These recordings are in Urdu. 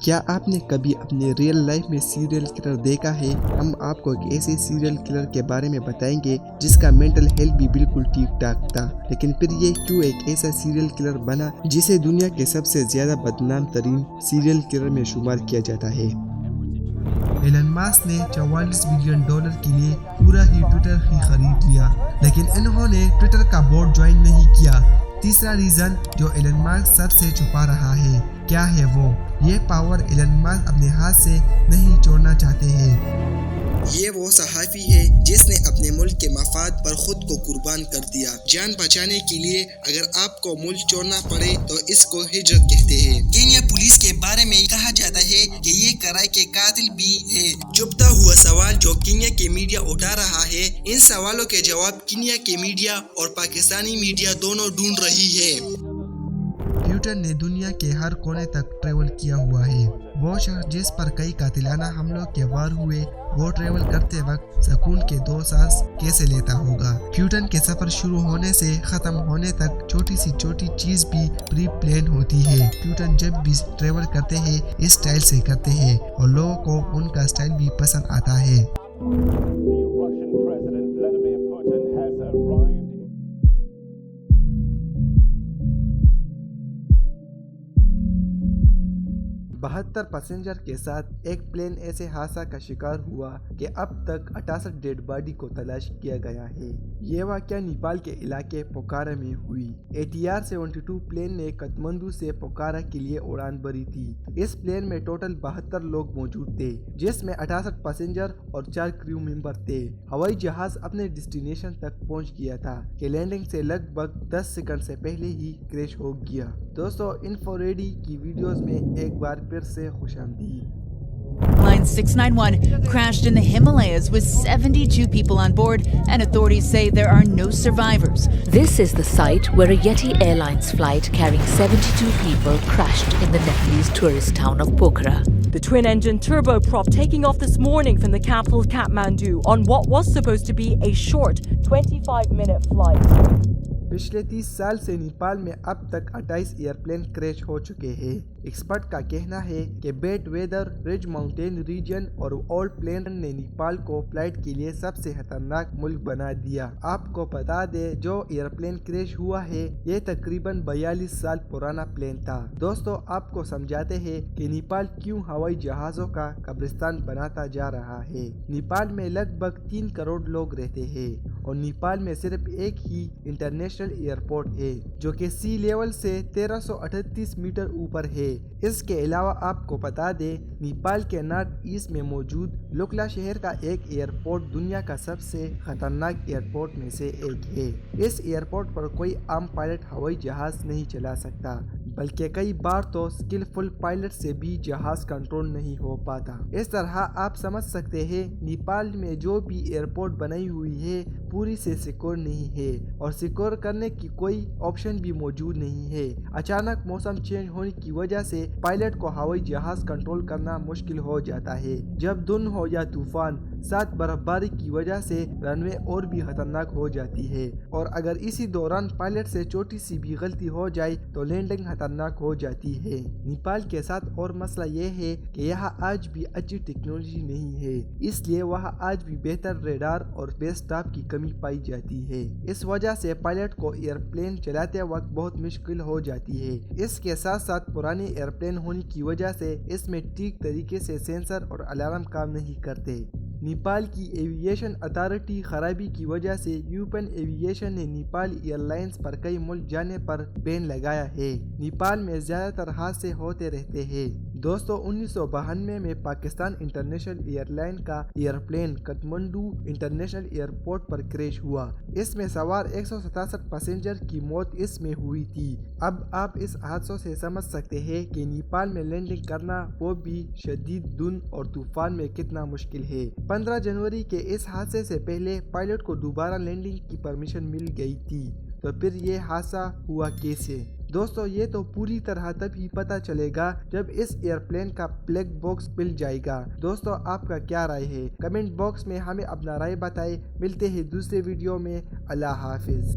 کیا آپ نے کبھی اپنے ریئل لائف میں سیریل کلر دیکھا ہے؟ ہم آپ کو ایک ایسے سیریل کلر کے بارے میں بتائیں گے جس کا مینٹل ہیلتھ بھی بالکل ٹھیک ٹھاک تھا، لیکن پھر یہ کیوں ایک ایسا سیریل کلر بنا جسے دنیا کے سب سے زیادہ بدنام ترین سیریل کلر میں شمار کیا جاتا ہے۔ ایلن ماسک نے $44 بلین کے لیے پورا ہی ٹویٹر ہی خرید لیا، لیکن انہوں نے ٹویٹر کا بورڈ جوائن نہیں کیا۔ تیسرا ریزن جو ایلن ماسک سب سے چھپا رہا ہے، کیا ہے وہ؟ یہ پاور ایلن ماسک اپنے ہاتھ سے نہیں چھوڑنا چاہتے ہیں۔ یہ وہ صحافی ہے جس نے اپنے ملک کے مفاد پر خود کو قربان کر دیا۔ جان بچانے کے لیے اگر آپ کو ملک چھوڑنا پڑے تو اس کو ہجرت کہتے ہیں۔ کینیا پولیس کے بارے میں کہا جاتا ہے کہ یہ کرائے کے قاتل بھی ہے۔ چھپتا ہوا سوال جو کینیا کے میڈیا اٹھا رہا ہے، ان سوالوں کے جواب کینیا کے میڈیا اور پاکستانی میڈیا دونوں ڈھونڈ رہی ہے۔ پیوٹن نے دنیا کے ہر کونے تک ٹریول کیا ہوا ہے۔ وہ شخص جس پر کئی قاتلانہ حملوں کے وار ہوئے، وہ ٹریول کرتے وقت سکون کے 2 سانس کیسے لیتا ہوگا؟ پیوٹن کے سفر شروع ہونے سے ختم ہونے تک چھوٹی سی چھوٹی چیز بھی پری پلان ہوتی ہے۔ پیوٹن جب بھی ٹریول کرتے ہیں اس سٹائل سے کرتے ہیں اور لوگوں کو ان کا سٹائل بھی پسند آتا ہے۔ بہتر پیسنجر کے ساتھ ایک پلین ایسے حادثہ کا شکار ہوا کہ اب تک 68 ڈیڈ باڈی کو تلاش کیا گیا ہے۔ یہ واقعہ نیپال کے علاقے پوکھارا میں ہوئی۔ ATR-72 پلین نے کٹمنڈو سے پوکھارا کے لیے اڑان بھری تھی۔ اس پلین میں ٹوٹل 72 لوگ موجود تھے، جس میں 68 پیسنجر اور 4 کریو ممبر تھے۔ ہوائی جہاز اپنے ڈیسٹینیشن تک پہنچ گیا تھا کہ لینڈنگ سے لگ بھگ 10 سیکنڈ سے پہلے ہی کریش ہو گیا۔ دوستو، انفو ریڈی کی ویڈیوز میں ایک بار پھر سے خوش آمدید۔ Line 691 crashed in the Himalayas with 72 people on board, and authorities say there are no survivors. This is the site where a Yeti Airlines flight carrying 72 people crashed in the Nepalese tourist town of Pokhara. The twin-engine turboprop taking off this morning from the capital Kathmandu on what was supposed to be a short 25-minute flight. پچھلے 30 سال سے نیپال میں اب تک 28 ایئرپلین کریش ہو چکے ہیں۔ ایکسپرٹ کا کہنا ہے کہ بیڈ ویدر، رج ماؤنٹین ریجن اور اولڈ پلین نے نیپال کو فلائٹ کے لیے سب سے خطرناک ملک بنا دیا۔ آپ کو بتا دیں جو ایئرپلین کریش ہوا ہے یہ تقریباً 42 سال پرانا پلین تھا۔ دوستو، آپ کو سمجھاتے ہیں کہ نیپال کیوں ہوائی جہازوں کا قبرستان بناتا جا رہا ہے۔ نیپال میں لگ بھگ 3 کروڑ لوگ رہتے ہیں اور نیپال میں صرف ایک ہی انٹرنیشنل ایئرپورٹ ہے جو کہ سی لیول سے 1338 میٹر اوپر ہے۔ اس کے علاوہ آپ کو بتا دیں نیپال کے نارتھ ایسٹ میں موجود لوکلا شہر کا ایک ایئرپورٹ دنیا کا سب سے خطرناک ایئرپورٹ میں سے ایک ہے۔ اس ایئرپورٹ پر کوئی عام پائلٹ ہوائی جہاز نہیں چلا سکتا، بلکہ کئی بار تو اسکلفل پائلٹ سے بھی جہاز کنٹرول نہیں ہو پاتا۔ اس طرح آپ سمجھ سکتے ہیں نیپال میں جو بھی ایئرپورٹ بنائی ہوئی ہے پوری سے سیکور نہیں ہے اور سیکور کرنے کی کوئی آپشن بھی موجود نہیں ہے۔ اچانک موسم چینج ہونے کی وجہ سے پائلٹ کو ہوائی جہاز کنٹرول کرنا مشکل ہو جاتا ہے۔ جب دھند ہو یا طوفان، ساتھ برف باری کی وجہ سے رن وے اور بھی خطرناک ہو جاتی ہے، اور اگر اسی دوران پائلٹ سے چھوٹی سی بھی غلطی ہو جائے تو لینڈنگ خطرناک ہو جاتی ہے۔ نیپال کے ساتھ اور مسئلہ یہ ہے کہ یہاں آج بھی اچھی ٹیکنالوجی نہیں ہے، اس لیے وہاں آج بھی بہتر ریڈار اور بیس اسٹاف کی کمی پائی جاتی ہے۔ اس وجہ سے پائلٹ کو ایئرپلین چلاتے وقت بہت مشکل ہو جاتی ہے۔ اس کے ساتھ ساتھ پرانے ایئرپلین ہونے کی وجہ سے اس میں ٹھیک طریقے سے سینسر اور الارم کام نہیں کرتے۔ نیپال کی ایوییشن اتھارٹی خرابی کی وجہ سے یورپین ایوییشن نے نیپال ایئر لائنز پر کئی ملک جانے پر بین لگایا ہے۔ نیپال میں زیادہ تر حادثے ہوتے رہتے ہیں۔ دوستو، 1992 میں پاکستان انٹرنیشنل ایئر لائن کا ایئرپلین کٹمنڈو انٹرنیشنل ایئرپورٹ پر کریش ہوا۔ اس میں سوار 167 پیسنجر کی موت اس میں ہوئی تھی۔ اب آپ اس حادثوں سے سمجھ سکتے ہیں کہ نیپال میں لینڈنگ کرنا وہ بھی شدید دھند اور طوفان میں کتنا مشکل ہے۔ 15 جنوری کے اس حادثے سے پہلے پائلٹ کو دوبارہ لینڈنگ کی پرمیشن مل گئی تھی، تو پھر یہ حادثہ ہوا کیسے؟ دوستو، یہ تو پوری طرح تب ہی پتہ چلے گا جب اس ایئرپلین کا بلیک باکس کھل جائے گا۔ دوستو، آپ کا کیا رائے ہے؟ کمنٹ باکس میں ہمیں اپنا رائے بتائیں۔ ملتے ہیں دوسرے ویڈیو میں۔ اللہ حافظ۔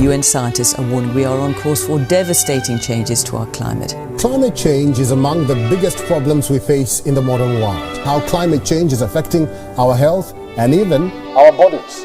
UN scientists are warning we are on course for devastating changes to our climate. Climate change is among the biggest problems we face in the modern world. How climate change is affecting our health and even our bodies.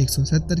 170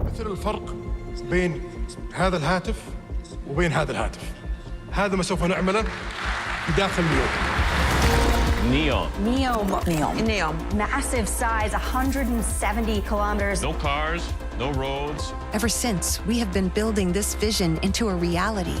مثل الفرق بين هذا الهاتف وبين هذا الهاتف، هذا ما سوف نعمله بداخل نيوم. Neom. Massive size, 170 kilometers. No cars, no roads. Ever since, we have been building this vision into a reality.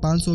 $500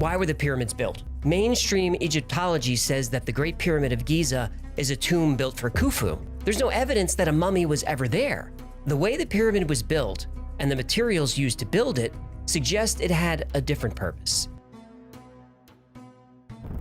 Why were the pyramids built? Mainstream Egyptology says that the Great Pyramid of Giza is a tomb built for Khufu. There's no evidence that a mummy was ever there. The way the pyramid was built and the materials used to build it suggest it had a different purpose.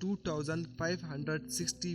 2560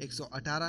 118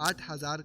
8000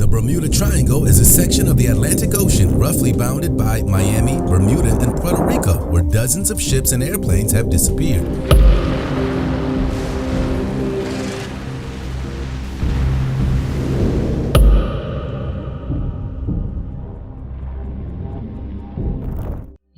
The Bermuda Triangle is a section of the Atlantic Ocean roughly bounded by Miami, Bermuda, and Puerto Rico, where dozens of ships and airplanes have disappeared.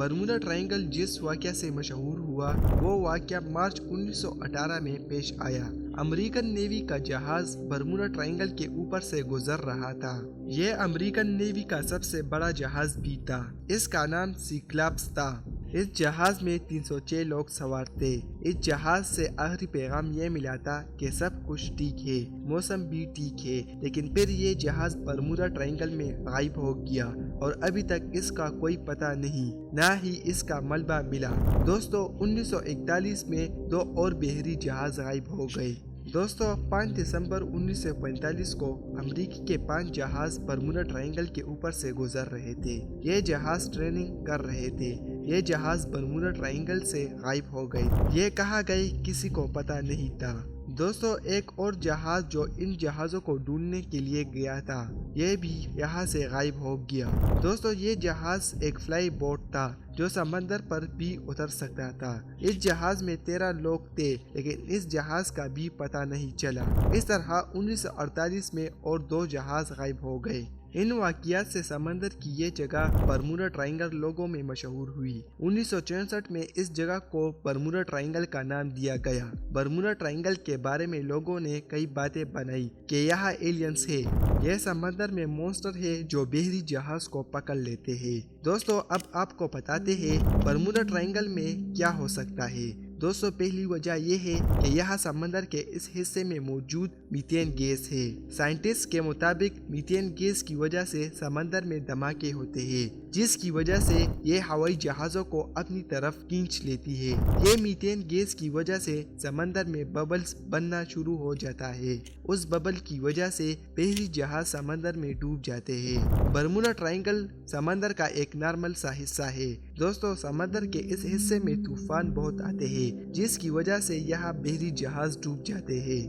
Bermuda triangle جس واقعہ سے مشہور ہوا وہ واقعہ مارچ 1918 میں پیش آیا۔ امریکن نیوی کا جہاز برمودا ٹرائنگل کے اوپر سے گزر رہا تھا۔ یہ امریکن نیوی کا سب سے بڑا جہاز بھی تھا۔ اس کا نام سیکلاپس تھا۔ اس جہاز میں 306 لوگ سوار تھے۔ اس جہاز سے آخری پیغام یہ ملا تھا کہ سب کچھ ٹھیک ہے، موسم بھی ٹھیک ہے، لیکن پھر یہ جہاز برمودا ٹرائنگل میں غائب ہو گیا اور ابھی تک اس کا کوئی پتہ نہیں، نہ ہی اس کا ملبہ ملا۔ دوستو 1941 میں 2 اور بحری جہاز غائب ہو گئے۔ دوستو 5 دسمبر 1945 کو امریکی کے 5 جہاز برمودا ٹرائنگل کے اوپر سے گزر رہے تھے۔ یہ جہاز ٹریننگ کر رہے تھے۔ یہ جہاز برمودا ٹرائنگل سے غائب ہو گئے۔ یہ کہاں گئے کسی کو پتہ نہیں تھا۔ دوستو ایک اور جہاز جو ان جہازوں کو ڈھونڈنے کے لیے گیا تھا یہ بھی یہاں سے غائب ہو گیا۔ دوستو یہ جہاز ایک فلائی بوٹ تھا جو سمندر پر بھی اتر سکتا تھا۔ اس جہاز میں 13 لوگ تھے لیکن اس جہاز کا بھی پتہ نہیں چلا۔ اس طرح 1948 میں اور 2 جہاز غائب ہو گئے۔ ان واقعات سے سمندر کی یہ جگہ برمودا ٹرائنگل لوگوں میں مشہور ہوئی۔ 1964 میں اس جگہ کو برمودا ٹرائنگل کا نام دیا گیا۔ برمودا ٹرائنگل کے بارے میں لوگوں نے کئی باتیں بنائی کہ یہاں ایلینز ہے، یہ سمندر میں مونسٹر ہے جو بحری جہاز کو پکڑ لیتے ہیں۔ دوستو اب آپ کو بتاتے ہیں برمودا ٹرائنگل میں کیا ہو سکتا ہے۔ دوستو پہلی وجہ یہ ہے کہ یہاں سمندر کے اس حصے میں موجود میتین گیس ہے۔ سائنٹسٹ کے مطابق میتین گیس کی وجہ سے سمندر میں دھماکے ہوتے ہیں جس کی وجہ سے یہ ہوائی جہازوں کو اپنی طرف کھینچ لیتی ہے۔ یہ میتین گیس کی وجہ سے سمندر میں ببلز بننا شروع ہو جاتا ہے۔ اس ببل کی وجہ سے بحری جہاز سمندر میں ڈوب جاتے ہیں۔ برمودا ٹرائنگل سمندر کا ایک نارمل سا حصہ ہے۔ دوستو سمندر کے اس حصے میں طوفان بہت آتے ہیں جس کی وجہ سے یہاں بحری جہاز ڈوب جاتے ہیں۔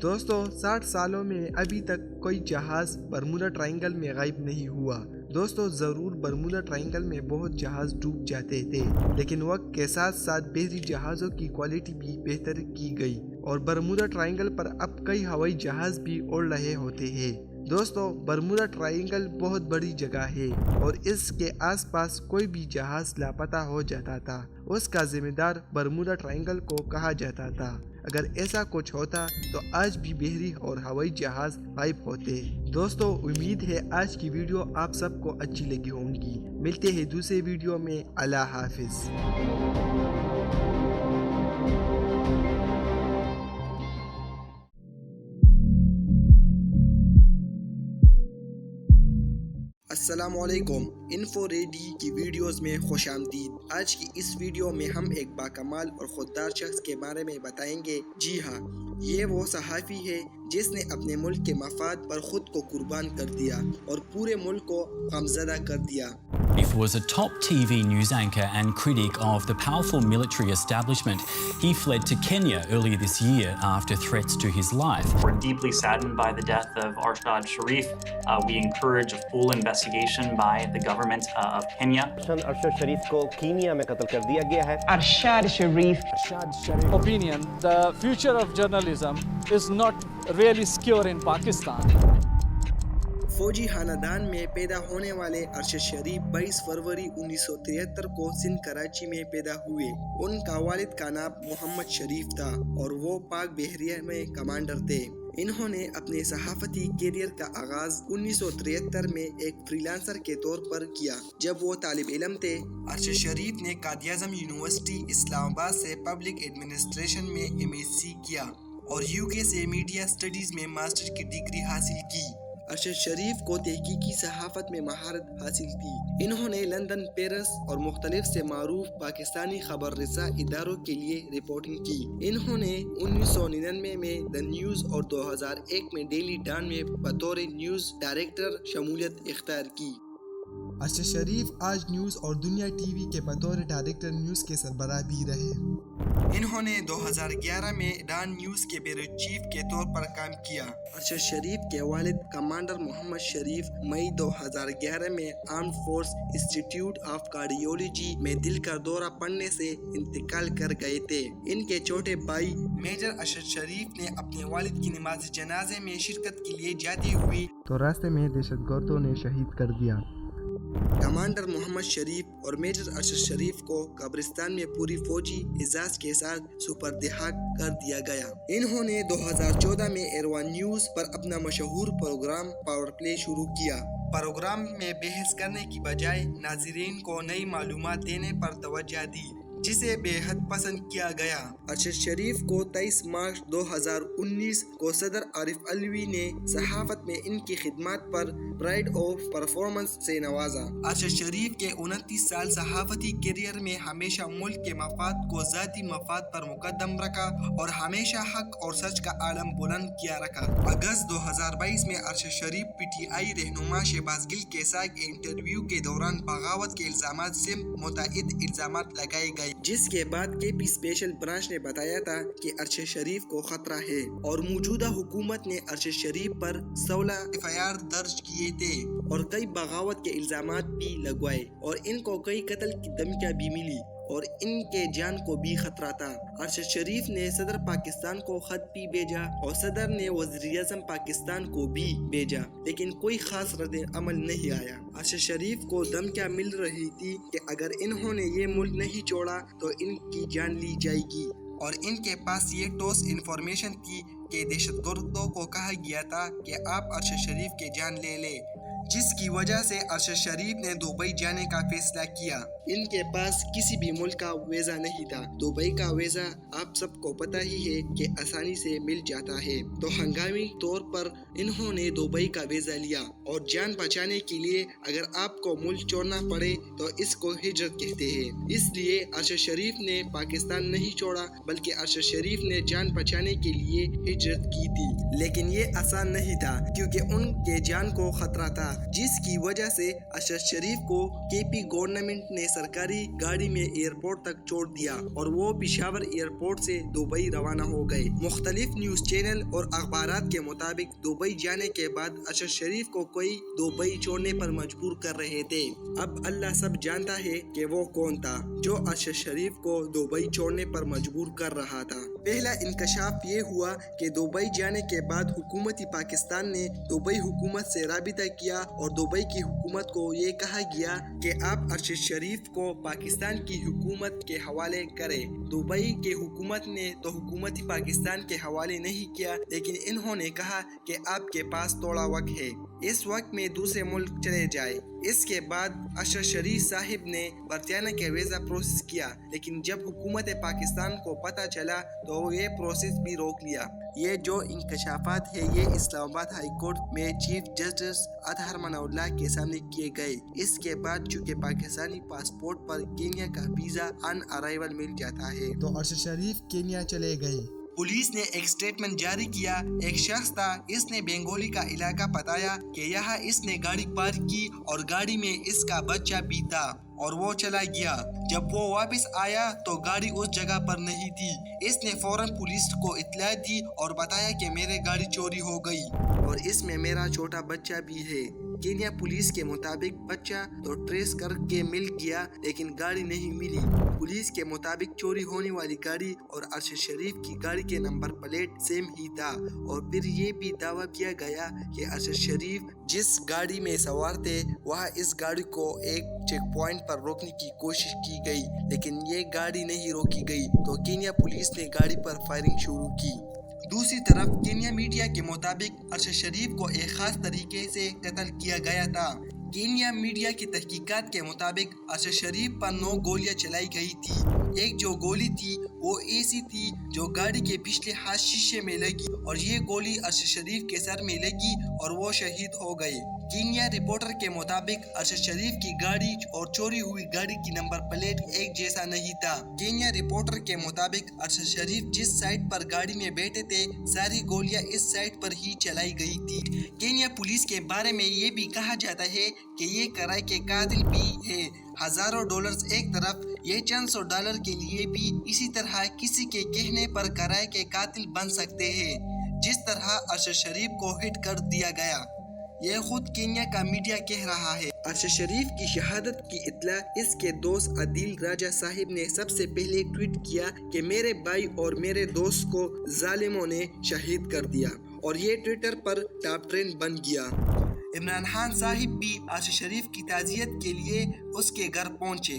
دوستو 60 سالوں میں ابھی تک کوئی جہاز برمودا ٹرائنگل میں غائب نہیں ہوا۔ دوستو ضرور برمودا ٹرائنگل میں بہت جہاز ڈوب جاتے تھے لیکن وقت کے ساتھ ساتھ بحری جہازوں کی کوالٹی بھی بہتر کی گئی اور برمودا ٹرائنگل پر اب کئی ہوائی جہاز بھی اڑ رہے ہوتے ہیں۔ دوستو برمودا ٹرائنگل بہت بڑی جگہ ہے اور اس کے آس پاس کوئی بھی جہاز لاپتہ ہو جاتا تھا اس کا ذمہ دار برمودا ٹرائنگل کو کہا جاتا تھا۔ اگر ایسا کچھ ہوتا تو آج بھی بحری اور ہوائی جہاز غائب ہوتے۔ دوستو امید ہے آج کی ویڈیو آپ سب کو اچھی لگی ہوں گی۔ ملتے ہیں دوسرے ویڈیو میں۔ اللہ حافظ۔ السلام علیکم، انفو ریڈی کی ویڈیوز میں خوش آمدید۔ آج کی اس ویڈیو میں ہم ایک باکمال اور خوددار شخص کے بارے میں بتائیں گے۔ جی ہاں، یہ وہ صحافی ہے جس نے اپنے ملک کے مفاد پر خود کو قربان کر دیا اور پورے ملک کو غمزدہ کر دیا۔ He was a top TV news anchor and critic of the powerful military establishment. He fled to Kenya earlier this year after threats to his life. We're deeply saddened by the death of Arshad Sharif. We encourage a full investigation by the government of Kenya. Arshad Sharif ko Kenya mein qatl kar diya gaya hai. Arshad Sharif. Opinion: the future of journalism is not really secure in Pakistan. فوجی خاندان میں پیدا ہونے والے ارشد شریف 22 فروری 1973 کو سندھ کراچی میں پیدا ہوئے۔ ان کا والد کا نام محمد شریف تھا اور وہ پاک بحریہ میں کمانڈر تھے۔ انہوں نے اپنے صحافتی کیریئر کا آغاز 1973 میں ایک فری لانسر کے طور پر کیا جب وہ طالب علم تھے۔ ارشد شریف نے قائد اعظم یونیورسٹی اسلام آباد سے پبلک ایڈمنسٹریشن میں MSc کیا اور UK سے میڈیا اسٹڈیز میں ماسٹر کی ڈگری حاصل کی۔ ارشد شریف کو تحقیقی صحافت میں مہارت حاصل تھی۔ انہوں نے لندن، پیرس اور مختلف سے معروف پاکستانی خبر رساں اداروں کے لیے رپورٹنگ کی۔ انہوں نے 1999 میں دی نیوز اور 2001 میں ڈیلی ڈان میں بطور نیوز ڈائریکٹر شمولیت اختیار کی۔ ارشد شریف آج نیوز اور دنیا ٹی وی کے بطور ڈائریکٹر نیوز کے سربراہ بھی رہے۔ انہوں نے 2011 میں ڈان نیوز کے بیورو چیف کے طور پر کام کیا۔ ارشد شریف کے والد کمانڈر محمد شریف مئی 2011 میں آرمڈ فورس انسٹی ٹیوٹ آف کارڈیولوجی میں دل کا دورہ پڑنے سے انتقال کر گئے تھے۔ ان کے چھوٹے بھائی میجر ارشد شریف نے اپنے والد کی نماز جنازے میں شرکت کے لیے جاتے ہوئے تو راستے میں دہشت گردوں نے شہید کر دیا۔ کمانڈر محمد شریف اور میجر ارشد شریف کو قبرستان میں پوری فوجی اعزاز کے ساتھ سپردحق کر دیا گیا۔ انہوں نے 2014 میں ایروان نیوز پر اپنا مشہور پروگرام پاور پلے شروع کیا۔ پروگرام میں بحث کرنے کی بجائے ناظرین کو نئی معلومات دینے پر توجہ دی، جسے بے حد پسند کیا گیا۔ ارشد شریف کو 23 مارچ 2019 کو صدر عارف علوی نے صحافت میں ان کی خدمات پر پرائڈ آف پرفارمنس سے نوازا۔ ارشد شریف کے 29 سال صحافتی کیریئر میں ہمیشہ ملک کے مفاد کو ذاتی مفاد پر مقدم رکھا اور ہمیشہ حق اور سچ کا عالم بلند کیا رکھا۔ اگست 2022 میں ارشد شریف PTI رہنما شہباز گل کے ساتھ انٹرویو کے دوران بغاوت کے الزامات سے متعدد الزامات لگائے گئے، جس کے بعد KP اسپیشل برانچ نے بتایا تھا کہ ارشد شریف کو خطرہ ہے اور موجودہ حکومت نے ارشد شریف پر 16 FIR درج کیے تھے اور کئی بغاوت کے الزامات بھی لگوائے اور ان کو کئی قتل کی دھمکیاں بھی ملی اور ان کے جان کو بھی خطرہ تھا۔ ارشد شریف نے صدر پاکستان کو خط بھی بھیجا اور صدر نے وزیر اعظم پاکستان کو بھی بھیجا، لیکن کوئی خاص رد عمل نہیں آیا۔ ارشد شریف کو دھمکیاں مل رہی تھی کہ اگر انہوں نے یہ ملک نہیں چھوڑا تو ان کی جان لی جائے گی، اور ان کے پاس یہ ٹھوس انفارمیشن تھی کہ دہشت گردوں کو کہا گیا تھا کہ آپ ارشد شریف کی جان لے لیں، جس کی وجہ سے ارشد شریف نے دبئی جانے کا فیصلہ کیا۔ ان کے پاس کسی بھی ملک کا ویزا نہیں تھا۔ دبئی کا ویزا آپ سب کو پتہ ہی ہے کہ آسانی سے مل جاتا ہے، تو ہنگامی طور پر انہوں نے دبئی کا ویزا لیا، اور جان بچانے کے لیے اگر آپ کو ملک چھوڑنا پڑے تو اس کو ہجرت کہتے ہیں۔ اس لیے ارشد شریف نے پاکستان نہیں چھوڑا، بلکہ ارشد شریف نے جان بچانے کے لیے ہجرت کی تھی، لیکن یہ آسان نہیں تھا کیونکہ ان کے جان کو خطرہ تھا، جس کی وجہ سے ارشد شریف کو KP گورنمنٹ نے سرکاری گاڑی میں ایئرپورٹ تک چھوڑ دیا اور وہ پشاور ایئرپورٹ سے دبئی روانہ ہو گئے۔ مختلف نیوز چینل اور اخبارات کے مطابق دبئی جانے کے بعد ارشد شریف کو کوئی دبئی چھوڑنے پر مجبور کر رہے تھے۔ اب اللہ سب جانتا ہے کہ وہ کون تھا جو ارشد شریف کو دبئی چھوڑنے پر مجبور کر رہا تھا۔ پہلا انکشاف یہ ہوا کہ دبئی جانے کے بعد حکومت پاکستان نے دبئی حکومت سے رابطہ کیا اور دبئی کی حکومت کو یہ کہا گیا کہ آپ ارشد شریف کو پاکستان کی حکومت کے حوالے کریں۔ دبئی کی حکومت نے تو حکومت پاکستان کے حوالے نہیں کیا، لیکن انہوں نے کہا کہ آپ کے پاس تھوڑا وقت ہے، اس وقت میں دوسرے ملک چلے جائے۔ اس کے بعد ارشد شریف صاحب نے برطانیہ کے ویزا پروسیس کیا، لیکن جب حکومت پاکستان کو پتہ چلا تو یہ پروسیس بھی روک لیا۔ یہ جو انکشافات ہیں یہ اسلام آباد ہائی کورٹ میں چیف جسٹس اطہر مناولlah کے سامنے کیے گئے۔ اس کے بعد چونکہ پاکستانی پاسپورٹ پر کینیا کا ویزا ان ارائیول مل جاتا ہے تو ارشد شریف کینیا چلے گئے۔ پولیس نے ایک سٹیٹمنٹ جاری کیا۔ ایک شخص تھا، اس نے بنگولی کا علاقہ بتایا کہ یہاں اس نے گاڑی پارک کی اور گاڑی میں اس کا بچہ بھی تھا اور وہ چلا گیا۔ جب وہ واپس آیا تو گاڑی اس جگہ پر نہیں تھی۔ اس نے فوراً پولیس کو اطلاع دی اور بتایا کہ میرے گاڑی چوری ہو گئی اور اس میں میرا چھوٹا بچہ بھی ہے۔ کینیا پولیس کے مطابق بچہ تو ٹریس کر کے مل گیا، لیکن گاڑی نہیں ملی۔ پولیس کے مطابق چوری ہونے والی گاڑی اور ارشد شریف کی گاڑی کے نمبر پلیٹ سیم ہی تھا، اور پھر یہ بھی دعویٰ کیا گیا کہ ارشد شریف جس گاڑی میں سوار تھے وہاں اس گاڑی کو ایک چیک پوائنٹ پر روکنے کی کوشش کی گئی، لیکن یہ گاڑی نہیں روکی گئی تو کینیا پولیس نے گاڑی پر فائرنگ شروع کی۔ دوسری طرف کینیا میڈیا کے مطابق ارشد شریف کو ایک خاص طریقے سے قتل کیا گیا تھا۔ کینیا میڈیا کی تحقیقات کے مطابق ارشد شریف پر 9 گولیاں چلائی گئی تھی۔ ایک جو گولی تھی وہ ایسی تھی جو گاڑی کے پچھلے ہاتھ شیشے میں لگی، اور یہ گولی ارشد شریف کے سر میں لگی اور وہ شہید ہو گئے۔ کینیا رپورٹر کے مطابق ارشد شریف کی گاڑی اور چوری ہوئی گاڑی کی نمبر پلیٹ ایک جیسا نہیں تھا۔ کینیا رپورٹر کے مطابق ارشد شریف جس سائٹ پر گاڑی میں بیٹھے تھے ساری گولیاں اس سائٹ پر ہی چلائی گئی تھی۔ کینیا پولیس کے بارے میں یہ بھی کہا جاتا ہے کہ یہ کرائے کے قاتل بھی ہے۔ ہزاروں ڈالرز ایک طرف، یہ چند سو ڈالر کے لیے بھی اسی طرح کسی کے کہنے پر کرائے کے قاتل بن سکتے ہیں، جس طرح ارشد شریف کو ہٹ کر دیا گیا۔ یہ خود کینیا کا میڈیا کہہ رہا ہے۔ ارشد شریف کی شہادت کی اطلاع اس کے دوست عادل راجہ صاحب نے سب سے پہلے ٹویٹ کیا کہ میرے بھائی اور میرے دوست کو ظالموں نے شہید کر دیا، اور یہ ٹویٹر پر ٹاپ ٹرینڈ بن گیا۔ عمران خان صاحب بھی عرش شریف کی تعزیت کے لیے اس کے گھر پہنچے۔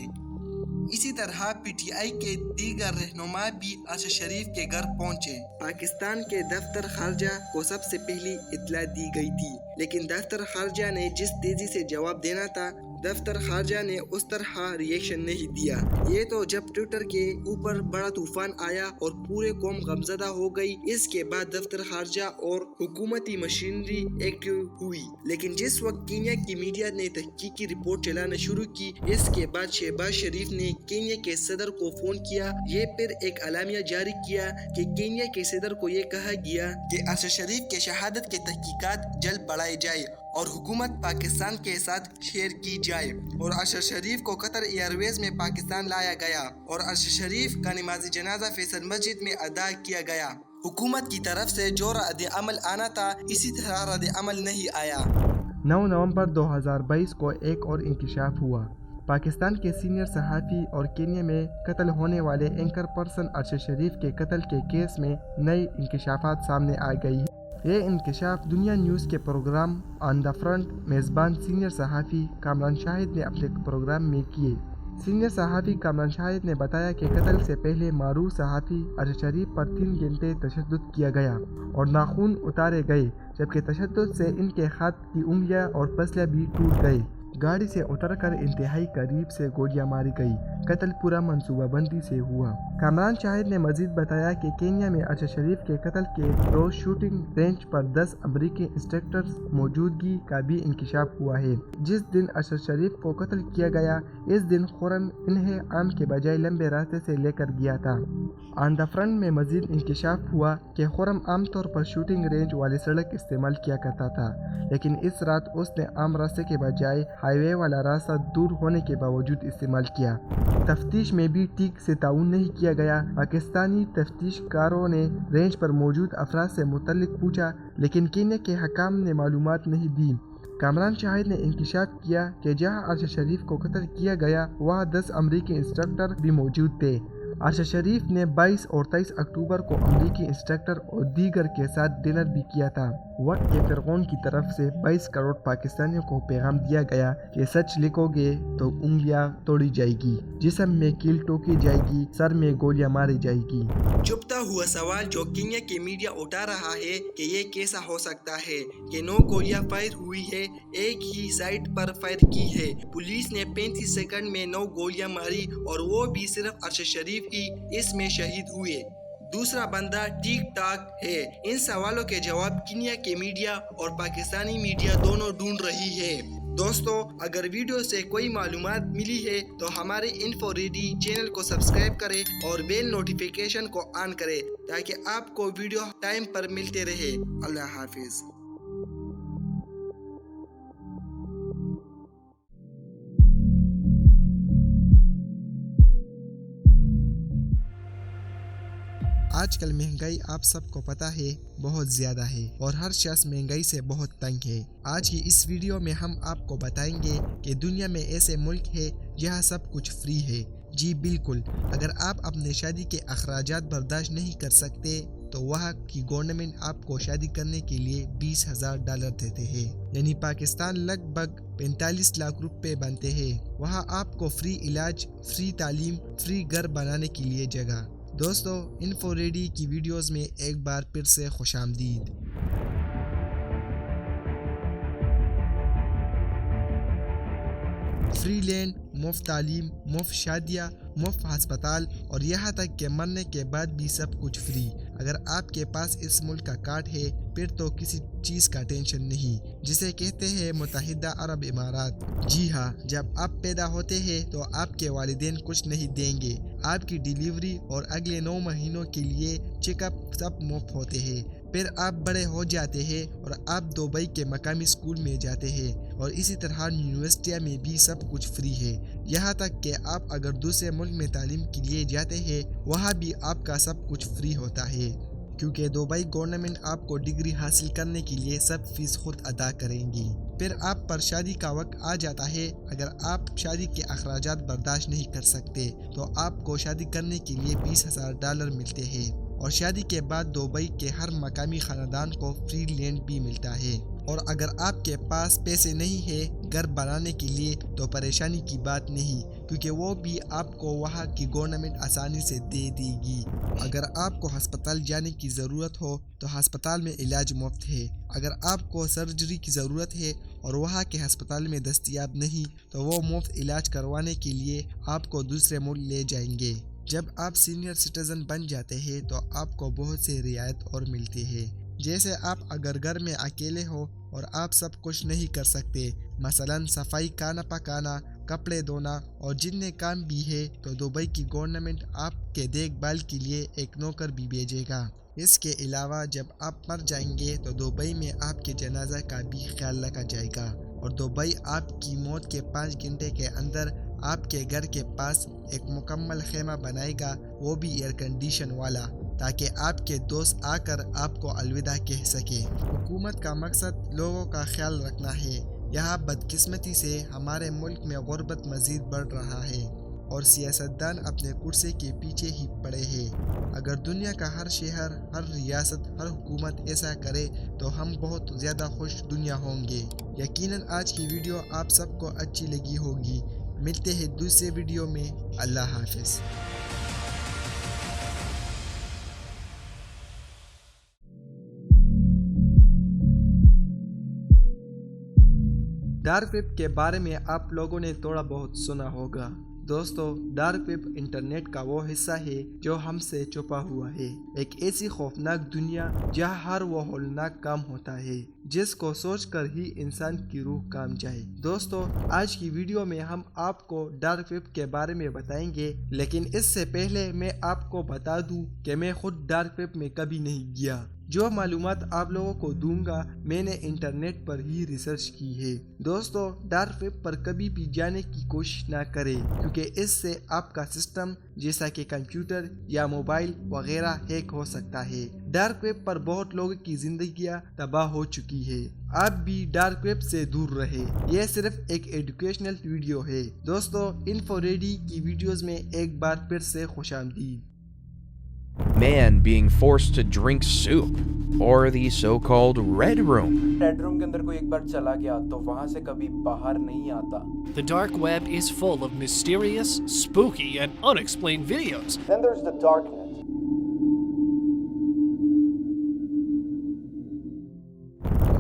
اسی طرح پی ٹی آئی کے دیگر رہنما بھی عرش شریف کے گھر پہنچے۔ پاکستان کے دفتر خارجہ کو سب سے پہلی اطلاع دی گئی تھی، لیکن دفتر خارجہ نے جس تیزی سے جواب دینا تھا، دفتر خارجہ نے اس طرح ریئیکشن نہیں دیا۔ یہ تو جب ٹویٹر کے اوپر بڑا طوفان آیا اور پورے قوم غمزدہ ہو گئی، اس کے بعد دفتر خارجہ اور حکومتی مشینری ایکٹیو ہوئی۔ لیکن جس وقت کینیا کی میڈیا نے تحقیقی رپورٹ چلانا شروع کی، اس کے بعد شہباز شریف نے کینیا کے صدر کو فون کیا۔ یہ پھر ایک اعلامیہ جاری کیا کہ کینیا کے صدر کو یہ کہا گیا کہ عرش شریف کے شہادت کے تحقیقات جلد بڑھائے جائے اور حکومت پاکستان کے ساتھ شیئر کی جائے، اور عرش شریف کو قطر ایئر ویز میں پاکستان لایا گیا اور عرش شریف کا نماز جنازہ فیصل مسجد میں ادا کیا گیا۔ حکومت کی طرف سے جو رد عمل آنا تھا، اسی طرح رد عمل نہیں آیا۔ 9 نومبر 2022 کو ایک اور انکشاف ہوا۔ پاکستان کے سینئر صحافی اور کینیا میں قتل ہونے والے اینکر پرسن عرش شریف کے قتل کے کیس میں نئی انکشافات سامنے آ گئی۔ یہ انکشاف دنیا نیوز کے پروگرام آن دا فرنٹ میزبان سینئر صحافی کامران شاہد نے اپنے پروگرام میں کیے۔ سینئر صحافی کامران شاہد نے بتایا کہ قتل سے پہلے معروف صحافی عرش شریف پر 3 گھنٹے تشدد کیا گیا اور ناخن اتارے گئے، جبکہ تشدد سے ان کے ہاتھ کی انگلیاں اور پسلیاں بھی ٹوٹ گئے۔ گاڑی سے اتر کر انتہائی قریب سے گولیاں ماری گئی۔ قتل پورا منصوبہ بندی سے ہوا۔ کامران شاہد نے مزید بتایا کہ کینیا میں عرش شریف کے قتل کے روز شوٹنگ رینج پر 10 امریکی انسٹرکٹرز موجودگی کا بھی انکشاف ہوا ہے۔ جس دن عرش شریف کو قتل کیا گیا، اس دن خورم انہیں عام کے بجائے لمبے راستے سے لے کر گیا تھا۔ آن دا فرنٹ میں مزید انکشاف ہوا کہ خورم عام طور پر شوٹنگ رینج والی سڑک استعمال کیا کرتا تھا، لیکن اس رات اس نے عام راستے کے بجائے ہائی وے والا راستہ دور ہونے کے باوجود استعمال کیا۔ تفتیش میں بھی ٹھیک سے تعاون نہیں کیا گیا۔ پاکستانی تفتیش کاروں نے رینج پر موجود افراد سے متعلق پوچھا، لیکن کینیا کے حکام نے معلومات نہیں دی۔ کامران شاہد نے انکشاف کیا کہ جہاں عرش شریف کو قتل کیا گیا، وہاں 10 امریکی انسٹرکٹر بھی موجود تھے۔ عرش شریف نے 22 اور 23 اکتوبر کو امریکی انسٹرکٹر اور دیگر کے ساتھ ڈنر بھی کیا تھا۔ وقت کے فرعون کی طرف سے 22 کروڑ پاکستانیوں کو پیغام دیا گیا کہ سچ لکھو گے تو انگلیاں توڑی جائے گی، جسم میں کیل ٹوکی جائے گی، سر میں گولیاں ماری جائے گی۔ چھپتا ہوا سوال جو کینیا کی میڈیا اٹھا رہا ہے کہ یہ کیسا ہو سکتا ہے کہ 9 گولیاں فائر ہوئی ہے، ایک ہی سائٹ پر فائر کی ہے۔ پولیس نے 35 سیکنڈ میں 9 گولیاں ماری اور وہ بھی صرف عرش شریف ہی اس میں شہید ہوئے۔ دوسرا بندہ ٹھیک ٹھاک ہے۔ ان سوالوں کے جواب کینیا کے میڈیا اور پاکستانی میڈیا دونوں ڈھونڈ رہی ہے۔ دوستو، اگر ویڈیو سے کوئی معلومات ملی ہے تو ہمارے انفو ریڈی چینل کو سبسکرائب کریں اور بیل نوٹیفیکیشن کو آن کریں تاکہ آپ کو ویڈیو ٹائم پر ملتے رہے۔ اللہ حافظ۔ آج کل مہنگائی آپ سب کو پتہ ہے بہت زیادہ ہے اور ہر شخص مہنگائی سے بہت تنگ ہے۔ آج کی اس ویڈیو میں ہم آپ کو بتائیں گے کہ دنیا میں ایسے ملک ہے جہاں سب کچھ فری ہے۔ جی بالکل، اگر آپ اپنے شادی کے اخراجات برداشت نہیں کر سکتے تو وہاں کی گورنمنٹ آپ کو شادی کرنے کے لیے $20,000 دیتے ہیں، یعنی پاکستان لگ بھگ 45 لاکھ روپے بنتے ہیں۔ وہاں آپ کو فری علاج، فری تعلیم، فری گھر بنانے کے لیے جگہ۔ دوستو، انفو ریڈی کی ویڈیوز میں ایک بار پھر سے خوش آمدید۔ فری لینڈ، مفت تعلیم، مفت شادیاں، مفت ہسپتال اور یہاں تک کہ مرنے کے بعد بھی سب کچھ فری۔ اگر آپ کے پاس اس ملک کا کارڈ ہے پھر تو کسی چیز کا ٹینشن نہیں، جسے کہتے ہیں متحدہ عرب امارات۔ جی ہاں، جب آپ پیدا ہوتے ہیں تو آپ کے والدین کچھ نہیں دیں گے۔ آپ کی ڈیلیوری اور اگلے 9 مہینوں کے لیے چیک اپ سب مفت ہوتے ہیں۔ پھر آپ بڑے ہو جاتے ہیں اور آپ دبئی کے مقامی اسکول میں جاتے ہیں، اور اسی طرح یونیورسٹیاں میں بھی سب کچھ فری ہے۔ یہاں تک کہ آپ اگر دوسرے ملک میں تعلیم کے لیے جاتے ہیں وہاں بھی آپ کا سب کچھ فری ہوتا ہے، کیونکہ دبئی گورنمنٹ آپ کو ڈگری حاصل کرنے کے لیے سب فیس خود ادا کریں گی۔ پھر آپ پر شادی کا وقت آ جاتا ہے۔ اگر آپ شادی کے اخراجات برداشت نہیں کر سکتے تو آپ کو شادی کرنے کے لیے $20,000 ملتے ہیں۔ اور شادی کے بعد دبئی کے ہر مقامی خاندان کو فری لینڈ بھی ملتا ہے۔ اور اگر آپ کے پاس پیسے نہیں ہے گھر بنانے کے لیے تو پریشانی کی بات نہیں، کیونکہ وہ بھی آپ کو وہاں کی گورنمنٹ آسانی سے دے دے گی۔ اگر آپ کو ہسپتال جانے کی ضرورت ہو تو ہسپتال میں علاج مفت ہے۔ اگر آپ کو سرجری کی ضرورت ہے اور وہاں کے ہسپتال میں دستیاب نہیں تو وہ مفت علاج کروانے کے لیے آپ کو دوسرے ملک لے جائیں گے۔ جب آپ سینئر سٹیزن بن جاتے ہیں تو آپ کو بہت سے رعایت اور ملتے ہیں، جیسے آپ اگر گھر میں اکیلے ہو اور آپ سب کچھ نہیں کر سکتے، مثلا صفائی، کھانا پکانا، کپڑے دھونا اور جتنے کام بھی ہے، تو دبئی کی گورنمنٹ آپ کے دیکھ بھال کے لیے ایک نوکر بھی بھیجے گا۔ اس کے علاوہ جب آپ مر جائیں گے تو دبئی میں آپ کے جنازہ کا بھی خیال رکھا جائے گا، اور دبئی آپ کی موت کے 5 گھنٹے کے اندر آپ کے گھر کے پاس ایک مکمل خیمہ بنائے گا، وہ بھی ایئر کنڈیشن والا، تاکہ آپ کے دوست آ کر آپ کو الوداع کہہ سکے۔ حکومت کا مقصد لوگوں کا خیال رکھنا ہے۔ یہاں بدقسمتی سے ہمارے ملک میں غربت مزید بڑھ رہا ہے اور سیاستدان اپنے کرسی کے پیچھے ہی پڑے ہیں۔ اگر دنیا کا ہر شہر، ہر ریاست، ہر حکومت ایسا کرے تو ہم بہت زیادہ خوش دنیا ہوں گے۔ یقیناً آج کی ویڈیو آپ سب کو اچھی لگی ہوگی۔ ملتے ہیں دوسرے ویڈیو میں۔ اللہ حافظ۔ ڈارک ویب کے بارے میں آپ لوگوں نے تھوڑا بہت سنا ہوگا۔ دوستو، ڈارک ویب انٹرنیٹ کا وہ حصہ ہے جو ہم سے چھپا ہوا ہے، ایک ایسی خوفناک دنیا جہاں ہر وہ ہولناک کام ہوتا ہے جس کو سوچ کر ہی انسان کی روح کانپ جائے۔ دوستو، آج کی ویڈیو میں ہم آپ کو ڈارک ویب کے بارے میں بتائیں گے، لیکن اس سے پہلے میں آپ کو بتا دوں کہ میں خود ڈارک ویب میں کبھی نہیں گیا۔ جو معلومات آپ لوگوں کو دوں گا میں نے انٹرنیٹ پر ہی ریسرچ کی ہے۔ دوستو، ڈارک ویب پر کبھی بھی جانے کی کوشش نہ کریں، کیونکہ اس سے آپ کا سسٹم جیسا کہ کمپیوٹر یا موبائل وغیرہ ہیک ہو سکتا ہے۔ ڈارک ویب پر بہت لوگوں کی زندگیاں تباہ ہو چکی ہے۔ آپ بھی ڈارک ویب سے دور رہے۔ یہ صرف ایک ایڈوکیشنل ویڈیو ہے۔ دوستو، انفو ریڈی کی ویڈیوز میں ایک بار پھر سے خوش آمدید۔ Man being forced to drink soup, or the so-called red room. Red room کے اندر کوئی ایک بار چلا گیا تو وہاں سے کبھی باہر نہیں آتا۔ The dark web is full of mysterious, spooky, and unexplained videos. Then there's the darknet.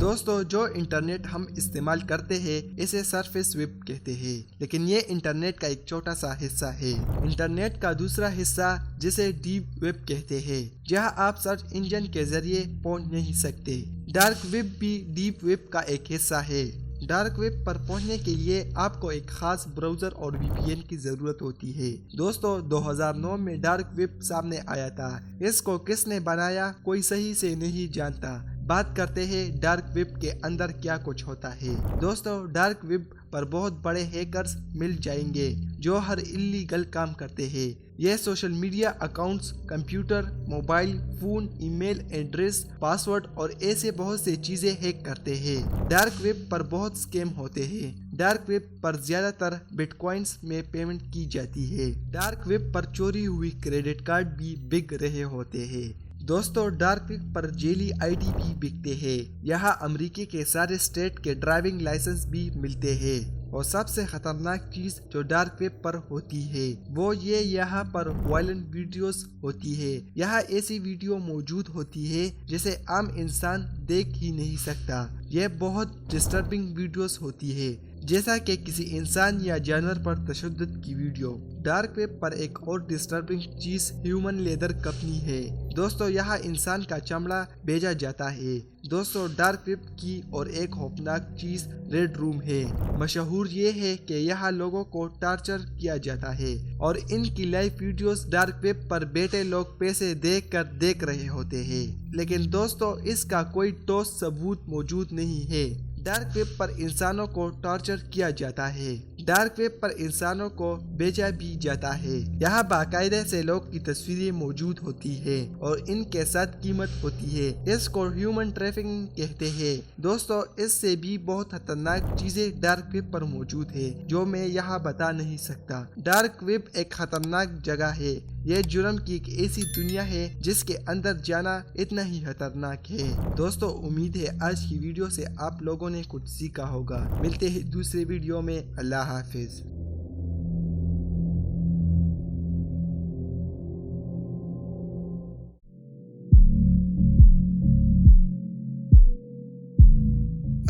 دوستو، جو انٹرنیٹ ہم استعمال کرتے ہیں اسے سرفیس ویب کہتے ہیں، لیکن یہ انٹرنیٹ کا ایک چھوٹا سا حصہ ہے۔ انٹرنیٹ کا دوسرا حصہ جسے ڈیپ ویب کہتے ہیں، جہاں آپ سرچ انجن کے ذریعے پہنچ نہیں سکتے۔ ڈارک ویب بھی ڈیپ ویب کا ایک حصہ ہے۔ ڈارک ویب پر پہنچنے کے لیے آپ کو ایک خاص براؤزر اور وی پی این کی ضرورت ہوتی ہے۔ دوستو، 2009 میں ڈارک ویب سامنے آیا تھا۔ اس کو کس نے بنایا کوئی صحیح سے نہیں جانتا۔ بات کرتے ہیں ڈارک ویب کے اندر کیا کچھ ہوتا ہے۔ دوستو، ڈارک ویب پر بہت بڑے ہیکرز مل جائیں گے جو ہر اللیگل کام کرتے ہیں۔ یہ social media accounts, computer, mobile phone, email address, password اور ایسے بہت سے چیزیں ہیک کرتے ہیں۔ ڈارک ویب پر بہت اسکیم ہوتے ہیں۔ ڈارک ویب پر زیادہ تر بٹ کوائنز میں پیمنٹ کی جاتی ہے۔ ڈارک ویب پر چوری ہوئی کریڈٹ کارڈ بھی بک رہے ہوتے ہیں۔ دوستو، dark web per jelly I D بھی بکتے ہیں۔ یہاں امریکہ کے سارے اسٹیٹ کے ڈرائیونگ لائسنس بھی ملتے ہیں۔ اور سب سے خطرناک چیز جو ڈارک ویب پر ہوتی ہے وہ یہ یہاں پر وائلنٹ ویڈیوز ہوتی ہے۔ یہاں ایسی ویڈیو موجود ہوتی ہے جسے عام انسان دیکھ ہی نہیں سکتا۔ یہ بہت ڈسٹربنگ ویڈیوز ہوتی ہے، جیسا کہ کسی انسان یا جانور پر تشدد کی ویڈیو۔ ڈارک ویب پر ایک اور ڈسٹربنگ چیز ہیومن لیدر کمپنی ہے۔ دوستو، یہاں انسان کا چمڑا بھیجا جاتا ہے۔ دوستو، ڈارک ویب کی اور ایک خوفناک چیز ریڈ روم ہے۔ مشہور یہ ہے کہ یہاں لوگوں کو ٹارچر کیا جاتا ہے اور ان کی لائیو ویڈیوز ڈارک ویب پر بیٹھے لوگ پیسے دیکھ کر دیکھ رہے ہوتے ہیں، لیکن دوستو اس کا کوئی ٹھوس ثبوت موجود نہیں ہے۔ ڈارک ویب پر انسانوں کو ٹارچر کیا جاتا ہے۔ ڈارک ویب پر انسانوں کو بیچا بھی جاتا ہے۔ یہاں باقاعدہ سے لوگ کی تصویریں موجود ہوتی ہیں اور ان کے ساتھ قیمت ہوتی ہے۔ اس کو ہیومن ٹریفکنگ کہتے ہیں۔ دوستو، اس سے بھی بہت خطرناک چیزیں ڈارک ویب پر موجود ہے جو میں یہاں بتا نہیں سکتا۔ ڈارک ویب ایک خطرناک جگہ ہے یہ جرم کی ایک ایسی دنیا ہے جس کے اندر جانا اتنا ہی خطرناک ہے۔ دوستو امید ہے آج کی ویڈیو سے آپ لوگوں نے کچھ سیکھا ہوگا۔ ملتے ہیں دوسرے ویڈیو میں، اللہ حافظ۔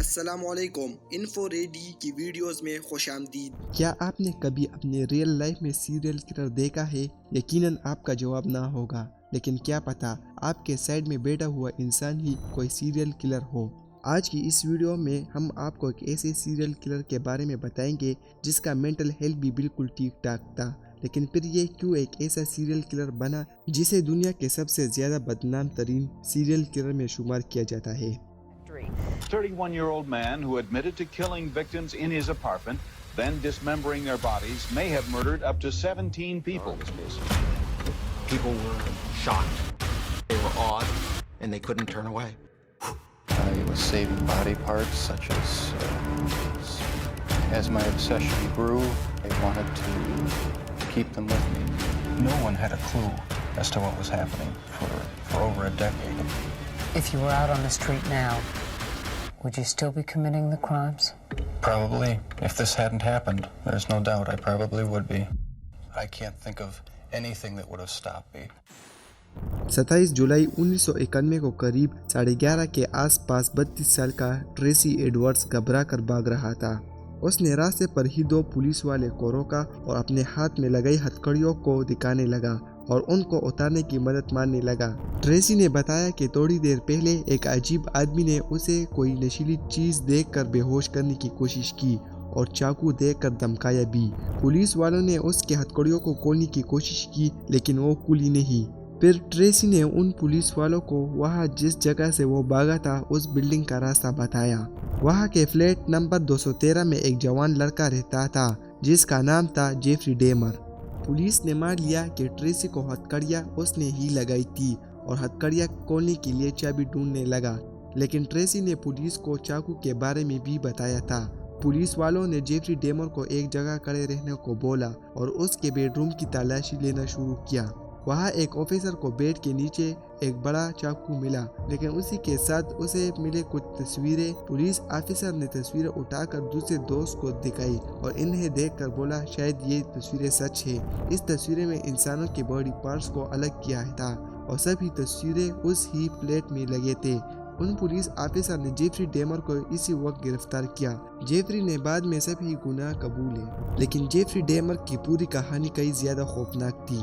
السلام علیکم، انفو ریڈی کی ویڈیوز میں خوش آمدید۔ کیا آپ نے کبھی اپنے ریئل لائف میں سیریل کلر دیکھا ہے؟ یقیناً آپ کا جواب نہ ہوگا، لیکن کیا پتا آپ کے سائڈ میں بیٹھا ہوا انسان ہی کوئی سیریل کلر ہو۔ آج کی اس ویڈیو میں ہم آپ کو ایک ایسے سیریل کلر کے بارے میں بتائیں گے جس کا مینٹل ہیلتھ بھی بالکل ٹھیک ٹھاک تھا، لیکن پھر یہ کیوں ایک ایسا سیریل کلر بنا جسے دنیا کے سب سے زیادہ بدنام ترین سیریل کلر میں شمار کیا جاتا ہے۔ 31-year-old man who admitted to killing victims in his apartment, then dismembering their bodies, may have murdered up to 17 people. People were shocked. They were awed, and they couldn't turn away. I was saving body parts, such as my obsession grew, I wanted to keep them with me. No one had a clue as to what was happening for over a decade. If you were out on the street now, would you still be committing the crimes? Probably. If this hadn't happened, there's no doubt I probably would be. I can't think of anything that would have stopped me. 27 جولائی 1991 کو قریب 11:30 کے آس پاس 32 سال کا ٹریسی ایڈورڈز گھبرا کر بھاگ رہا تھا۔ اس نے راستے پر ہی 2 پولیس والے کو روکا اور اپنے ہاتھ میں لگائی ہتھکڑیوں کو دکھانے لگا اور ان کو اتارنے کی مدد مانگنے لگا۔ ٹریسی نے بتایا کہ تھوڑی دیر پہلے ایک عجیب آدمی نے اسے کوئی نشیلی چیز دیکھ کر بے ہوش کرنے کی کوشش کی اور چاقو دے کر دھمکایا بھی۔ پولیس والوں نے اس کے ہتھکڑیوں کو کھولنے کی کوشش کی لیکن وہ کھلی نہیں۔ پھر ٹریسی نے ان پولیس والوں کو وہاں جس جگہ سے وہ بھاگا تھا اس بلڈنگ کا راستہ بتایا۔ وہاں کے فلیٹ نمبر 213 میں ایک جوان لڑکا رہتا تھا جس کا نام تھا جیفری ڈیمر۔ پولیس نے مان لیا کہ ٹریسی کو ہتھکڑیاں اس نے ہی لگائی تھی اور ہتھکڑیاں کھولنے کے لیے چابی ڈھونڈنے لگا، لیکن ٹریسی نے پولیس کو چاقو کے بارے میں بھی بتایا تھا۔ پولیس والوں نے جیفری ڈیمر کو ایک جگہ کھڑے رہنے کو بولا اور اس کے بیڈ روم کی تلاشی لینا شروع کیا۔ وہاں ایک آفیسر کو بیڈ کے نیچے ایک بڑا چاقو ملا، لیکن اسی کے ساتھ اسے ملے کچھ تصویریں۔ پولیس آفیسر نے تصویریں اٹھا کر دوسرے دوست کو دکھائی اور انہیں دیکھ کر بولا شاید یہ تصویریں سچ ہے۔ اس تصویریں میں انسانوں کے باڈی پارٹس کو الگ کیا تھا اور سبھی تصویریں اس ہی فلیٹ میں لگے تھے۔ ان پولیس آفیسر نے جیفری ڈیمر کو اسی وقت گرفتار کیا۔ جیفری نے بعد میں سبھی گناہ قبولے، لیکن جیفری ڈیمر کی پوری کہانی کئی زیادہ خوفناک تھی۔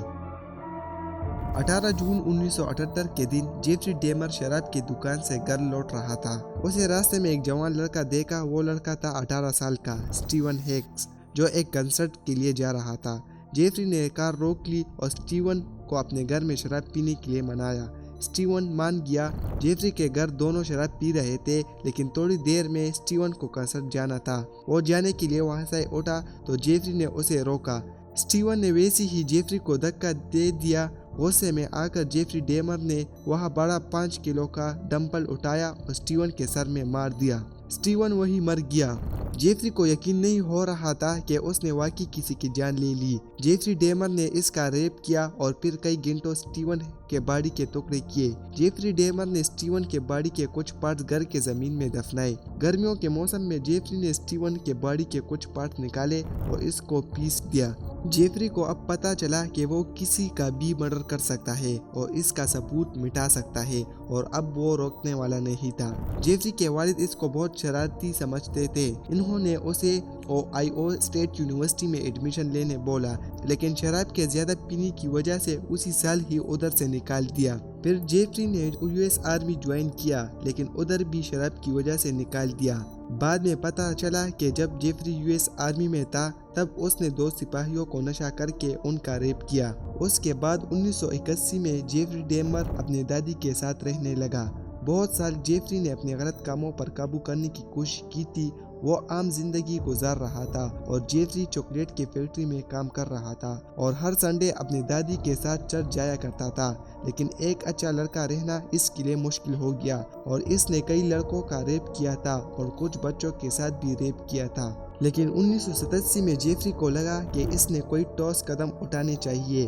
18 جون 1978 کے دن جیفری ڈیمر شراب کی دکان سے گھر لوٹ رہا تھا۔ اسے راستے میں ایک جوان لڑکا دیکھا۔ وہ لڑکا تھا 18 سال کا سٹیون ہیکس، جو ایک کنسرٹ کے لیے جا رہا تھا۔ جیفری نے کار روک لی اور سٹیون کو اپنے گھر میں شراب پینے کے لیے منایا۔ سٹیون مان گیا۔ جیفری کے گھر دونوں شراب پی رہے تھے، لیکن تھوڑی دیر میں سٹیون کو کنسرٹ جانا تھا۔ وہ جانے کے لیے وہاں سے اٹھا تو جیفری نے اسے روکا۔ سٹیون نے ویسے ہی جیفری کو دھکا دے دیا۔ غصے میں آ کر جیفری ڈیمر نے وہاں بڑا 5 کلو کا ڈمبل اٹھایا اور سٹیون کے سر میں مار دیا۔ سٹیون وہی مر گیا۔ جیفری کو یقین نہیں ہو رہا تھا کہ اس نے واقعی کسی کی جان لے لی۔ جیفری ڈیمر نے اس کا ریپ کیا اور پھر کئی گھنٹوں سٹیون کے باڈی کے ٹکڑے کیے۔ جیفری ڈیمر نے سٹیون کے باڈی کے کچھ پارٹس گھر کے زمین میں دفنائے۔ گرمیوں کے موسم میں جیفری نے سٹیون کے باڈی کے کچھ پارٹس نکالے اور اس کو پیس دیا۔ جیفری کو اب پتا چلا کہ وہ کسی کا بھی مرڈر کر سکتا ہے اور اس کا ثبوت مٹا سکتا ہے، اور اب وہ روکنے والا نہیں تھا۔ جیفری کے والد اس کو بہت شرارتی سمجھتے تھے۔ انہوں نے اسے اوہائیو اسٹیٹ یونیورسٹی میں ایڈمیشن لینے بولا، لیکن شراب کے زیادہ پینے کی وجہ سے اسی سال ہی ادھر سے نکال دیا۔ پھر جیفری نے US آرمی جوائن کیا، لیکن ادھر بھی شراب کی وجہ سے نکال دیا۔ بعد میں پتہ چلا کہ جب جیفری US آرمی میں تھا تب اس نے 2 سپاہیوں کو نشہ کر کے ان کا ریپ کیا۔ اس کے بعد 1981 میں جیفری ڈیمر اپنی دادی کے ساتھ رہنے لگا۔ بہت سال جیفری نے اپنے غلط کاموں پر قابو کرنے کی کوشش کی تھی۔ وہ عام زندگی گزار رہا تھا اور جیفری چاکلیٹ کی فیکٹری میں کام کر رہا تھا اور ہر سنڈے اپنی دادی کے ساتھ چرچ جایا کرتا تھا، لیکن ایک اچھا لڑکا رہنا اس کے لیے مشکل ہو گیا اور اس نے کئی لڑکوں کا ریپ کیا تھا اور کچھ بچوں کے ساتھ بھی ریپ کیا تھا۔ لیکن 1987 میں جیفری کو لگا کہ اس نے کوئی ٹھوس قدم اٹھانے چاہیے۔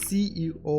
CEO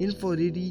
InfoReady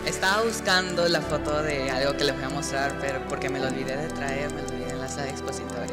Estaba buscando la foto de algo que les voy a mostrar, pero porque me lo olvidé de traer, me lo olvidé en la sala de expositores.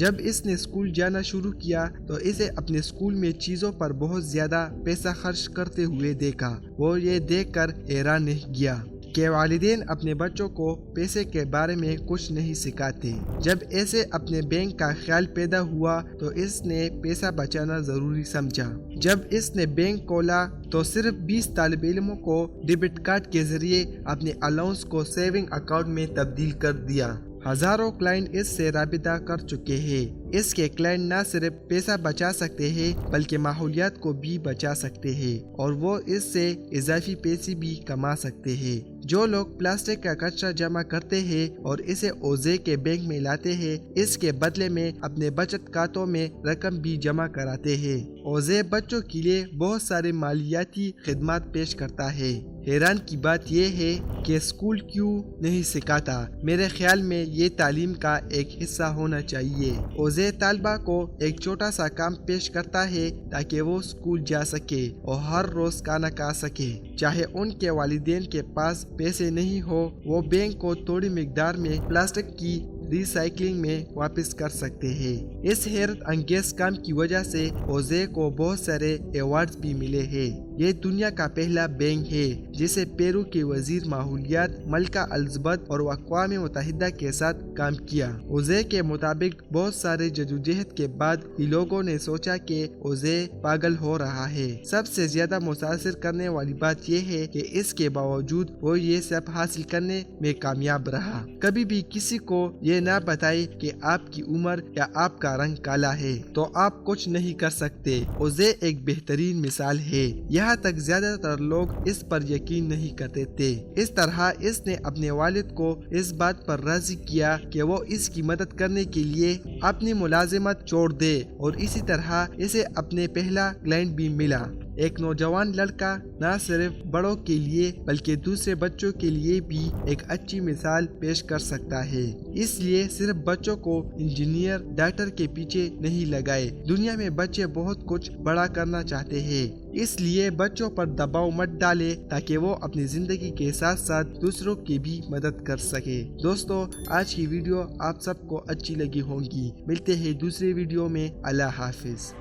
جب اس نے اسکول جانا شروع کیا تو اسے اپنے اسکول میں چیزوں پر بہت زیادہ پیسہ خرچ کرتے ہوئے دیکھا۔ وہ یہ دیکھ کر حیران رہ گیا کہ والدین اپنے بچوں کو پیسے کے بارے میں کچھ نہیں سکھاتے۔ جب ایسے اپنے بینک کا خیال پیدا ہوا تو اس نے پیسہ بچانا ضروری سمجھا۔ جب اس نے بینک کھولا تو صرف 20 طالب علموں کو ڈیبٹ کارڈ کے ذریعے اپنے الاؤنس کو سیونگ اکاؤنٹ میں تبدیل کر دیا۔ ہزاروں کلائنٹ اس سے رابطہ کر چکے ہیں۔ اس کے کلائنٹ نہ صرف پیسہ بچا سکتے ہیں بلکہ ماحولیات کو بھی بچا سکتے ہیں اور وہ اس سے اضافی پیسے بھی کما سکتے ہیں۔ جو لوگ پلاسٹک کا کچرا جمع کرتے ہیں اور اسے اوزے کے بینک میں لاتے ہیں، اس کے بدلے میں اپنے بچت کھاتوں میں رقم بھی جمع کراتے ہیں۔ اوزے بچوں کے لیے بہت سارے مالیاتی خدمات پیش کرتا ہے۔ حیران کی بات یہ ہے کہ اسکول کیوں نہیں سکھاتا؟ میرے خیال میں یہ تعلیم کا ایک حصہ ہونا چاہیے۔ اوزے طالبہ کو ایک چھوٹا سا کام پیش کرتا ہے تاکہ وہ اسکول جا سکے اور ہر روز کھانا کھا سکے۔ چاہے ان کے والدین کے پاس پیسے نہیں ہو، وہ بینک کو تھوڑی مقدار میں پلاسٹک کی ری سائیکلنگ میں واپس کر سکتے ہیں۔ اس حیرت انگیز کام کی وجہ سے اوزے کو بہت سارے ایوارڈز بھی ملے ہیں۔ یہ دنیا کا پہلا بینک ہے جسے پیرو کے وزیر ماحولیات ملکہ الزبتھ اور اقوام متحدہ کے ساتھ کام کیا۔ اوزے کے مطابق بہت سارے جدوجہد کے بعد ہی لوگوں نے سوچا کہ اوزے پاگل ہو رہا ہے۔ سب سے زیادہ متاثر کرنے والی بات یہ ہے کہ اس کے باوجود وہ یہ سب حاصل کرنے میں کامیاب رہا۔ کبھی بھی کسی کو یہ نہ بتائے کہ آپ کی عمر یا آپ کا رنگ کالا ہے تو آپ کچھ نہیں کر سکتے۔ اوزے ایک بہترین مثال ہے۔ یہاں تک زیادہ تر لوگ اس پر یقین نہیں کرتے تھے۔ اس طرح اس نے اپنے والد کو اس بات پر راضی کیا کہ وہ اس کی مدد کرنے کے لیے اپنی ملازمت چھوڑ دے اور اسی طرح اسے اپنے پہلا کلائنٹ بھی ملا۔ ایک نوجوان لڑکا نہ صرف بڑوں کے لیے بلکہ دوسرے بچوں کے لیے بھی ایک اچھی مثال پیش کر سکتا ہے۔ اس لیے صرف بچوں کو انجینئر ڈاکٹر کے پیچھے نہیں لگائے۔ دنیا میں بچے بہت کچھ بڑا کرنا چاہتے ہیں، اس لیے بچوں پر دباؤ مت ڈالے تاکہ وہ اپنی زندگی کے ساتھ ساتھ دوسروں کی بھی مدد کر سکے۔ دوستو، آج کی ویڈیو آپ سب کو اچھی لگی ہوگی۔ ملتے ہیں دوسرے ویڈیو میں۔ اللہ حافظ۔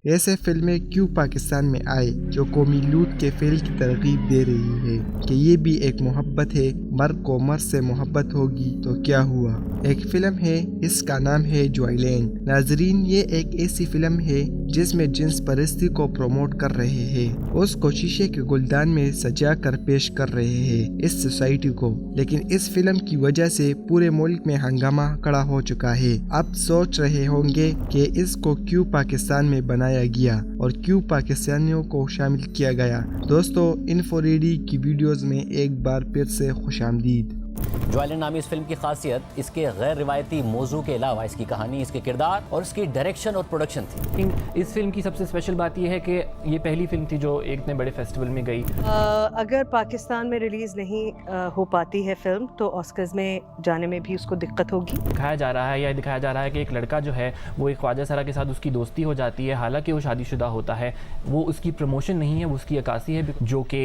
ایسے فلمیں کیوں پاکستان میں آئے جو قومی لوٹ کے فعل کی ترغیب دے رہی ہے کہ یہ بھی ایک محبت ہے، مرد کو مرد سے محبت ہوگی تو کیا ہوا۔ ایک فلم ہے، اس کا نام ہے جوائے لینڈ۔ ناظرین، یہ ایک ایسی فلم ہے جس میں جنس پرستی کو پروموٹ کر رہے ہیں، اس کو شیشے کے گلدان میں سجا کر پیش کر رہے ہیں اس سوسائٹی کو، لیکن اس فلم کی وجہ سے پورے ملک میں ہنگامہ کھڑا ہو چکا ہے۔ اب سوچ رہے ہوں گے کہ اس کو کیوں پاکستان میں بنایا گیا اور کیوں پاکستانیوں کو شامل کیا گیا۔ دوستو، انفو ریڈی کی ویڈیوز میں ایک بار پھر سے خوش آمدید۔ جوائے لینڈ نامی اس فلم کی خاصیت اس کے غیر روایتی موضوع کے علاوہ اس کی کہانی، اس کے کردار اور اس کی ڈائریکشن اور پروڈکشن تھی۔ اس فلم کی سب سے اسپیشل بات یہ ہے کہ یہ پہلی فلم تھی جو ایک اتنے بڑے فیسٹیول میں گئی۔ اگر پاکستان میں ریلیز نہیں ہو پاتی ہے فلم تو آسکرز میں جانے میں بھی اس کو دقت ہوگی۔ دکھایا جا رہا ہے کہ ایک لڑکا جو ہے وہ ایک خواجہ سرا کے ساتھ اس کی دوستی ہو جاتی ہے، حالانکہ وہ شادی شدہ ہوتا ہے۔ وہ اس کی پروموشن نہیں ہے، وہ اس کی عکاسی ہے، جو کہ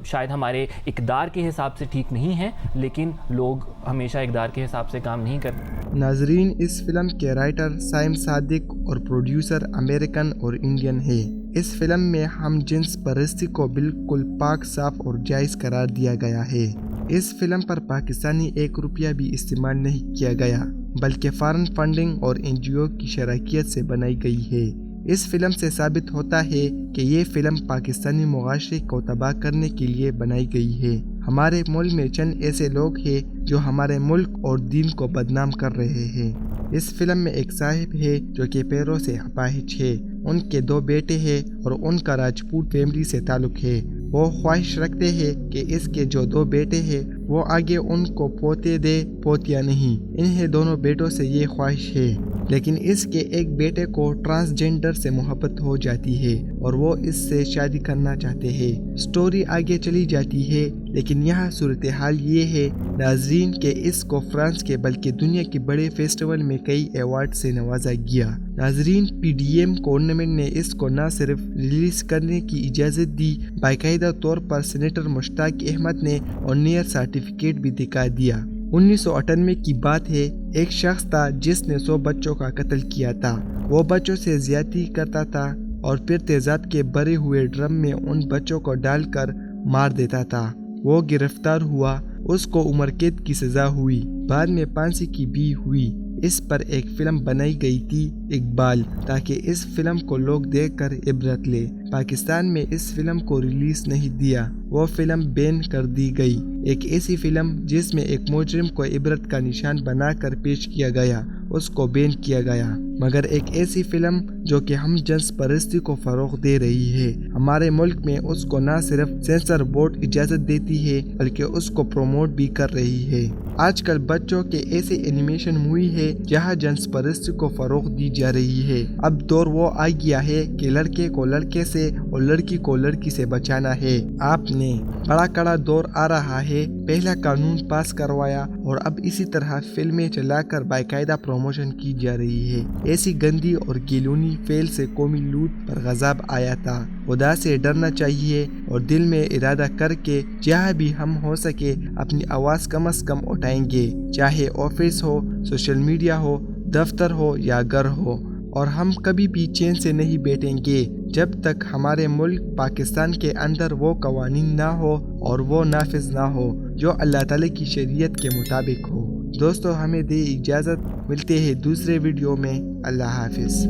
شاید ہمارے اقدار کے حساب سے ٹھیک نہیں ہے، لیکن لوگ ہمیشہ اقدار کے حساب سے کام نہیں کرتے۔ ناظرین، اس فلم کے رائٹر سائم صادق اور پروڈیوسر امریکن اور انڈین ہے۔ اس فلم میں ہم جنس پرستی کو بالکل پاک، صاف اور جائز قرار دیا گیا ہے۔ اس فلم پر پاکستانی 1 روپیہ بھی استعمال نہیں کیا گیا، بلکہ فارن فنڈنگ اور NGO کی شراکت سے بنائی گئی ہے۔ اس فلم سے ثابت ہوتا ہے کہ یہ فلم پاکستانی معاشرے کو تباہ کرنے کے لیے بنائی گئی ہے۔ ہمارے ملک میں چند ایسے لوگ ہیں جو ہمارے ملک اور دین کو بدنام کر رہے ہیں۔ اس فلم میں ایک صاحب ہے جو کہ پیروں سے اپاہج ہے، ان کے 2 بیٹے ہیں اور ان کا راجپوت فیملی سے تعلق ہے۔ وہ خواہش رکھتے ہیں کہ اس کے جو 2 بیٹے ہیں وہ آگے ان کو پوتے دے، پوتیاں نہیں۔ انہیں دونوں بیٹوں سے یہ خواہش ہے لیکن اس کے ایک بیٹے کو ٹرانسجینڈر سے محبت ہو جاتی ہے اور وہ اس سے شادی کرنا چاہتے ہیں۔ سٹوری آگے چلی جاتی ہے، لیکن یہاں صورتحال یہ ہے ناظرین کہ اس کو فرانس کے بلکہ دنیا کے بڑے فیسٹیول میں کئی ایوارڈ سے نوازا گیا۔ ناظرین PDM گورنمنٹ نے اس کو نہ صرف ریلیز کرنے کی اجازت دی، باقاعدہ طور پر سینیٹر مشتاق احمد نے آن ایئر سرٹیفکیٹ بھی دکھا دیا۔ 1998 کی بات ہے، ایک شخص تھا جس نے 100 بچوں کا قتل کیا تھا۔ وہ بچوں سے زیادتی کرتا تھا اور پھر تیزاب کے بھرے ہوئے ڈرم میں ان بچوں کو ڈال کر مار دیتا تھا۔ وہ گرفتار ہوا، اس کو عمر قید کی سزا ہوئی، بعد میں پھانسی کی بھی ہوئی۔ اس پر ایک فلم بنائی گئی تھی اقبال، تاکہ اس فلم کو لوگ دیکھ کر عبرت لے۔ پاکستان میں اس فلم کو ریلیز نہیں دیا، وہ فلم بین کر دی گئی۔ ایک ایسی فلم جس میں ایک مجرم کو عبرت کا نشان بنا کر پیش کیا گیا، اس کو بین کیا گیا۔ مگر ایک ایسی فلم جو کہ ہم جنس پرستی کو فروغ دے رہی ہے، ہمارے ملک میں اس کو نہ صرف سینسر بورڈ اجازت دیتی ہے بلکہ اس کو پروموٹ بھی کر رہی ہے۔ آج کل بچوں کے ایسے اینیمیشن مووی ہے جہاں جنس پرستی کو فروغ دی جا رہی ہے۔ اب دور وہ آ گیا ہے کہ لڑکے کو لڑکے سے اور لڑکی کو لڑکی سے بچانا ہے۔ آپ نے بڑا کڑا دور آ رہا ہے، پہلا قانون پاس کروایا اور اب اسی طرح فلمیں چلا کر باقاعدہ پروموشن کی جا رہی ہے۔ ایسی گندی اور گیلونی فعل سے قومی لوٹ پر غضب آیا تھا۔ خدا سے ڈرنا چاہیے اور دل میں ارادہ کر کے جہاں بھی ہم ہو سکے اپنی آواز کم از کم اٹھائیں گے، چاہے آفس ہو، سوشل میڈیا ہو، دفتر ہو یا گھر ہو۔ اور ہم کبھی بھی چین سے نہیں بیٹھیں گے جب تک ہمارے ملک پاکستان کے اندر وہ قوانین نہ ہو اور وہ نافذ نہ ہو جو اللہ تعالی کی شریعت کے مطابق ہو۔ دوستو ہمیں دے اجازت، ملتے ہیں دوسرے ویڈیو میں۔ اللہ حافظ۔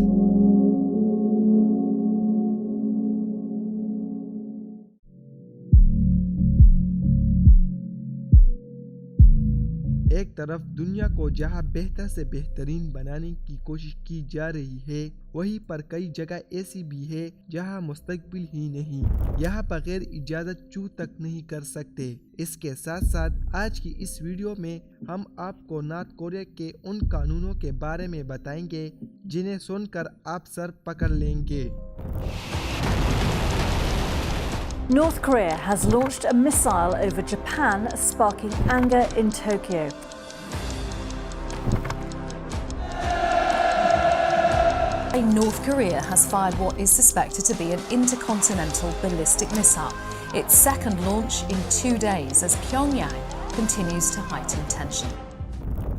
ایک طرف دنیا کو جہاں بہتر سے بہترین بنانے کی کوشش کی جا رہی ہے، وہیں پر کئی جگہ ایسی بھی ہے جہاں مستقبل ہی نہیں، یہاں بغیر اجازت چو تک نہیں کر سکتے۔ اس کے ساتھ ساتھ آج کی اس ویڈیو میں ہم آپ کو نارتھ کوریا کے ان قانونوں کے بارے میں بتائیں گے جنہیں سن کر آپ سر پکڑ لیں گے۔ North Korea has launched a missile over Japan, sparking anger in Tokyo. North Korea has fired what is suspected to be an intercontinental ballistic missile, its second launch in 2 days as Pyongyang continues to heighten tension.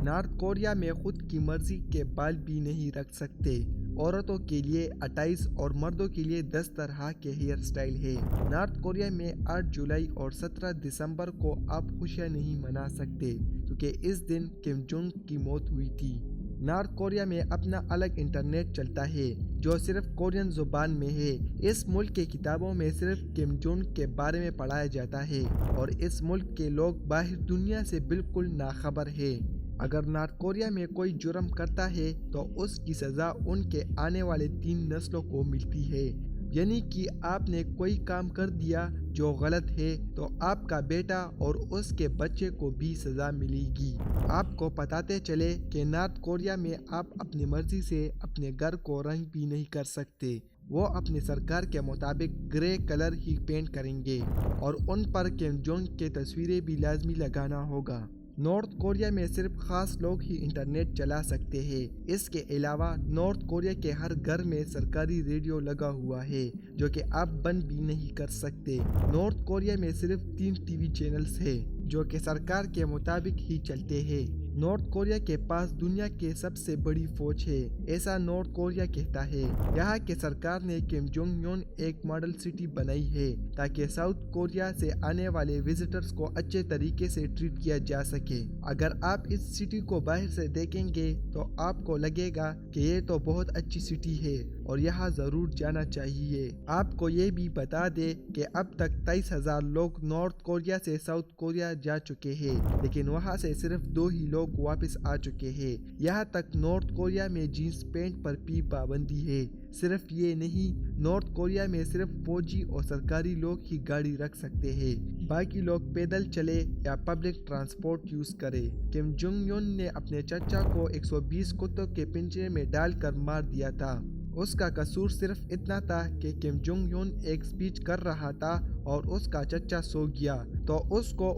North Korea میں خود کی مرضی کے بال بھی نہیں رکھ سکتے۔ عورتوں کے لیے 28 اور مردوں کے لیے 10 طرح کے ہیئر سٹائل ہے۔ نارتھ کوریا میں 8 جولائی اور 17 دسمبر کو آپ خوشیاں نہیں منا سکتے کیونکہ اس دن کم جونگ کی موت ہوئی تھی۔ نارتھ کوریا میں اپنا الگ انٹرنیٹ چلتا ہے جو صرف کورین زبان میں ہے۔ اس ملک کے کتابوں میں صرف کم جونگ کے بارے میں پڑھایا جاتا ہے اور اس ملک کے لوگ باہر دنیا سے بالکل ناخبر ہے۔ اگر نارتھ کوریا میں کوئی جرم کرتا ہے تو اس کی سزا ان کے آنے والے 3 نسلوں کو ملتی ہے، یعنی کہ آپ نے کوئی کام کر دیا جو غلط ہے تو آپ کا بیٹا اور اس کے بچے کو بھی سزا ملے گی۔ آپ کو بتاتے چلے کہ نارتھ کوریا میں آپ اپنی مرضی سے اپنے گھر کو رنگ بھی نہیں کر سکتے۔ وہ اپنی سرکار کے مطابق گرے کلر ہی پینٹ کریں گے اور ان پر کم جونگ کے تصویریں بھی لازمی لگانا ہوگا۔ نارتھ کوریا میں صرف خاص لوگ ہی انٹرنیٹ چلا سکتے ہیں۔ اس کے علاوہ نارتھ کوریا کے ہر گھر میں سرکاری ریڈیو لگا ہوا ہے جو کہ آپ بند بھی نہیں کر سکتے۔ نارتھ کوریا میں صرف 3 ٹی وی چینلز ہیں جو کہ سرکار کے مطابق ہی چلتے ہیں۔ نارتھ کوریا کے پاس دنیا کی سب سے بڑی فوج ہے، ایسا نارتھ کوریا کہتا ہے۔ یہاں کے سرکار نے کم جونگ یون ایک ماڈل سٹی بنائی ہے تاکہ ساؤتھ کوریا سے آنے والے وزٹرز کو اچھے طریقے سے ٹریٹ کیا جا سکے۔ اگر آپ اس سٹی کو باہر سے دیکھیں گے تو آپ کو لگے گا کہ یہ تو بہت اچھی سٹی ہے، اور یہاں ضرور جانا چاہیے۔ آپ کو یہ بھی بتا دے کہ اب تک 23,000 لوگ نارتھ کوریا سے ساؤتھ کوریا جا چکے ہیں، لیکن وہاں سے صرف 2 ہی لوگ واپس آ چکے ہیں۔ یہاں تک نارتھ کوریا میں جینس پینٹ پر بھی پابندی ہے۔ صرف یہ نہیں، نارتھ کوریا میں صرف فوجی اور سرکاری لوگ ہی گاڑی رکھ سکتے ہیں، باقی لوگ پیدل چلے یا پبلک ٹرانسپورٹ یوز کرے۔ کم جونگ یون نے اپنے چچا کو 120 کتوں کے پنجرے میں ڈال کر مار دیا تھا۔ اس کا قصور صرف اتنا تھا کہ کم جونگ یون ایک سپیچ کر رہا تھا اور اس کا چچا سو گیا تو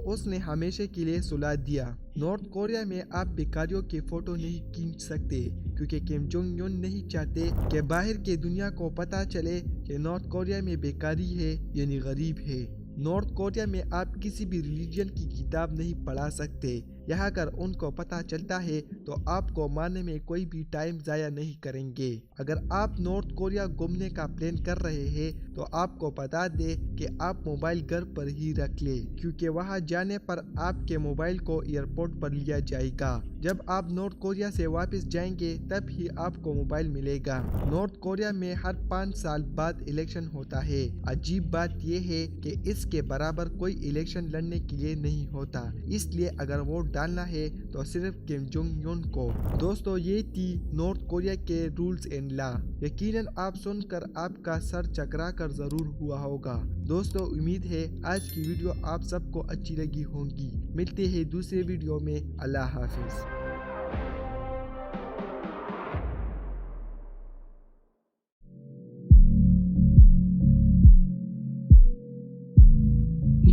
اس نے ہمیشہ کے لیے سلا دیا۔ نارتھ کوریا میں آپ بیکاریوں کے فوٹو نہیں کھینچ سکتے کیونکہ کم جونگ یون نہیں چاہتے کہ باہر کی دنیا کو پتہ چلے کہ نارتھ کوریا میں بیکاری ہے یعنی غریب ہے۔ نارتھ کوریا میں آپ کسی بھی ریلیجن کی کتاب نہیں پڑھا سکتے۔ یہاں اگر ان کو پتہ چلتا ہے تو آپ کو مارنے میں کوئی بھی ٹائم ضائع نہیں کریں گے۔ اگر آپ نارتھ کوریا گھومنے کا پلان کر رہے ہیں تو آپ کو بتا دیں کہ آپ موبائل گھر پر ہی رکھ لیں، کیونکہ وہاں جانے پر آپ کے موبائل کو ایئرپورٹ پر لیا جائے گا۔ جب آپ نارتھ کوریا سے واپس جائیں گے تب ہی آپ کو موبائل ملے گا۔ نارتھ کوریا میں ہر 5 سال بعد الیکشن ہوتا ہے۔ عجیب بات یہ ہے کہ اس کے برابر کوئی الیکشن لڑنے کے لیے نہیں ہوتا، اس لیے اگر ووٹ ڈالنا ہے تو صرف کم جونگ یون کو۔ دوستو، یہ تھی نارتھ کوریا کے رولز اینڈ لا۔ یقیناً آپ سن کر آپ کا سر چکرا کر ضرور ہوا ہوگا۔ دوستو، امید ہے آج کی ویڈیو آپ سب کو اچھی لگی ہوگی۔ ملتے ہیں دوسرے ویڈیو میں۔ اللہ حافظ۔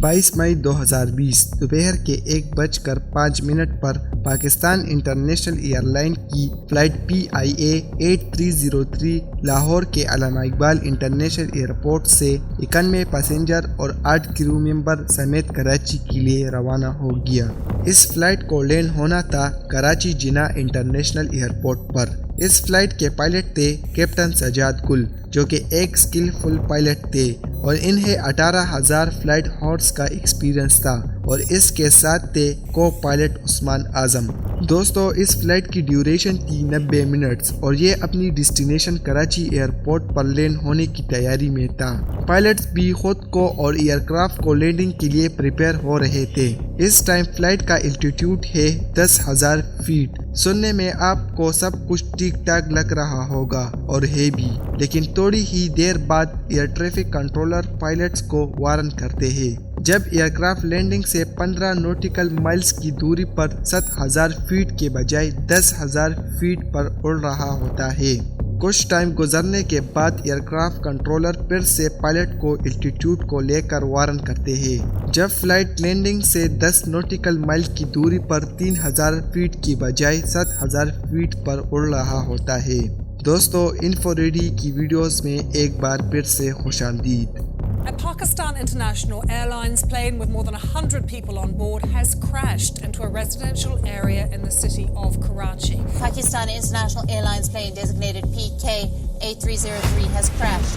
22 مئی 2020 دوپہر کے 1:05 پر پاکستان انٹرنیشنل ایئر لائن کی فلائٹ PIA 8303 لاہور کے علامہ اقبال انٹرنیشنل ایئرپورٹ سے 91 پیسنجر اور 8 کرو ممبر سمیت کراچی کے لیے روانہ ہو گیا۔ اس فلائٹ کو لینڈ ہونا تھا کراچی جناح انٹرنیشنل ایئرپورٹ پر۔ اس فلائٹ کے پائلٹ تھے کیپٹن سجاد گل، جو کہ ایک سکلفل پائلٹ تھے اور انہیں 18,000 فلائٹ ہارس کا ایکسپیرینس تھا، اور اس کے ساتھ تھے کو پائلٹ عثمان اعظم۔ دوستو، اس فلائٹ کی ڈیوریشن تھی 90 منٹس اور یہ اپنی ڈیسٹینیشن کراچی ایئرپورٹ پر لینڈ ہونے کی تیاری میں تھا۔ پائلٹس بھی خود کو اور ایئر کرافٹ کو لینڈنگ کے لیے پریپیئر ہو رہے تھے۔ اس ٹائم فلائٹ کا الٹیٹیوڈ ہے 10,000 فیٹ۔ سننے میں آپ کو سب کچھ ٹھیک ٹھاک لگ رہا ہوگا، اور ہے بھی، لیکن تھوڑی ہی دیر بعد ایئر ٹریفک کنٹرولر پائلٹس کو وارن کرتے ہیں۔ جب ایئر کرافٹ لینڈنگ سے 15 نوٹیکل مائلز کی دوری پر 7,000 فیٹ کے بجائے 10,000 فیٹ پر اڑ رہا ہوتا ہے۔ کچھ ٹائم گزرنے کے بعد ایئر کرافٹ کنٹرولر پھر سے پائلٹ کو الٹیٹیوڈ کو لے کر وارن کرتے ہیں۔ جب فلائٹ لینڈنگ سے 10 نوٹیکل مائل کی دوری پر 3,000 فیٹ کی بجائے 7,000 فیٹ پر اڑ رہا ہوتا ہے۔ دوستو، انفو ریڈی کی ویڈیوز میں ایک بار پھر سے خوش آمدید۔ A Pakistan International Airlines plane with more than 100 people on board has crashed into a residential area in the city of Karachi. Pakistan International Airlines plane designated PK 8303 has crashed.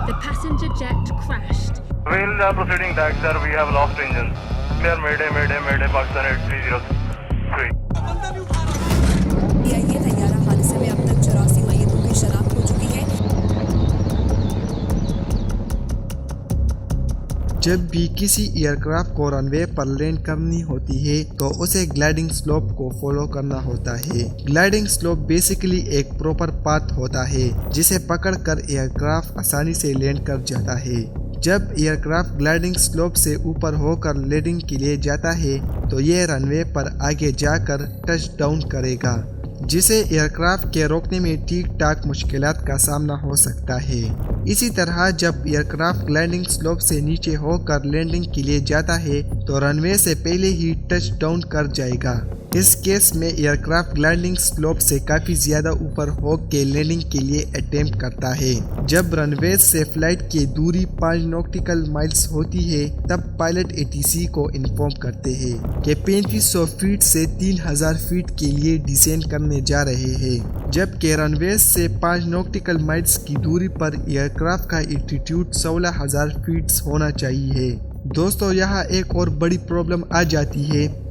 The passenger jet crashed. While proceeding back, sir, we have lost engine. Clear, mayday, mayday, mayday, Pakistan 8303. یہ طیارہ حادثے میں اب تک 84 میتوں کی شناخت ہو چکی ہے۔ جب بھی کسی ایئر کرافٹ کو رن وے پر لینڈ کرنی ہوتی ہے تو اسے گلائڈنگ سلوپ کو فالو کرنا ہوتا ہے۔ گلائڈنگ سلوپ بیسیکلی ایک پراپر پاتھ ہوتا ہے جسے پکڑ کر ایئر کرافٹ آسانی سے لینڈ کر جاتا ہے۔ جب ایئر کرافٹ گلائڈنگ سلوپ سے اوپر ہو کر لینڈنگ کے لیے جاتا ہے تو یہ رن وے پر آگے جا کر ٹچ ڈاؤن کرے گا، جسے ایئر کرافٹ کے روکنے میں ٹھیک ٹھاک مشکلات کا سامنا ہو سکتا ہے۔ اسی طرح جب ایئر کرافٹ لینڈنگ سلوپ سے نیچے ہو کر لینڈنگ کے لیے جاتا ہے تو رن وے سے پہلے ہی ٹچ ڈاؤن کر جائے گا۔ اس کیس میں ایئر کرافٹ لینڈنگ سلوپ سے کافی زیادہ اوپر ہو کے لینڈنگ کے لیے اٹیمپٹ کرتا ہے۔ جب رن وے سے فلائٹ کی دوری 5 نوٹیکل مائلز ہوتی ہے تب پائلٹ ATC کو انفارم کرتے ہیں کہ 3500 فیٹ سے 3,000 فیٹ کے لیے ڈیسینڈ کرنے جا رہے ہیں، جبکہ رن وے سے 5 نوٹیکل مائلز کی دوری پر ایئر کرافٹ کا الٹیٹیوڈ 16,000 فیٹ ہونا چاہیے۔ دوستو، یہاں ایک اور بڑی پرابلم آ جاتی ہے۔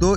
2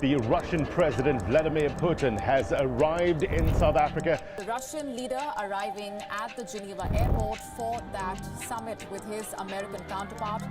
The Russian President Vladimir Putin has arrived in South Africa. The Russian leader arriving at the Geneva airport for that summit with his American counterpart.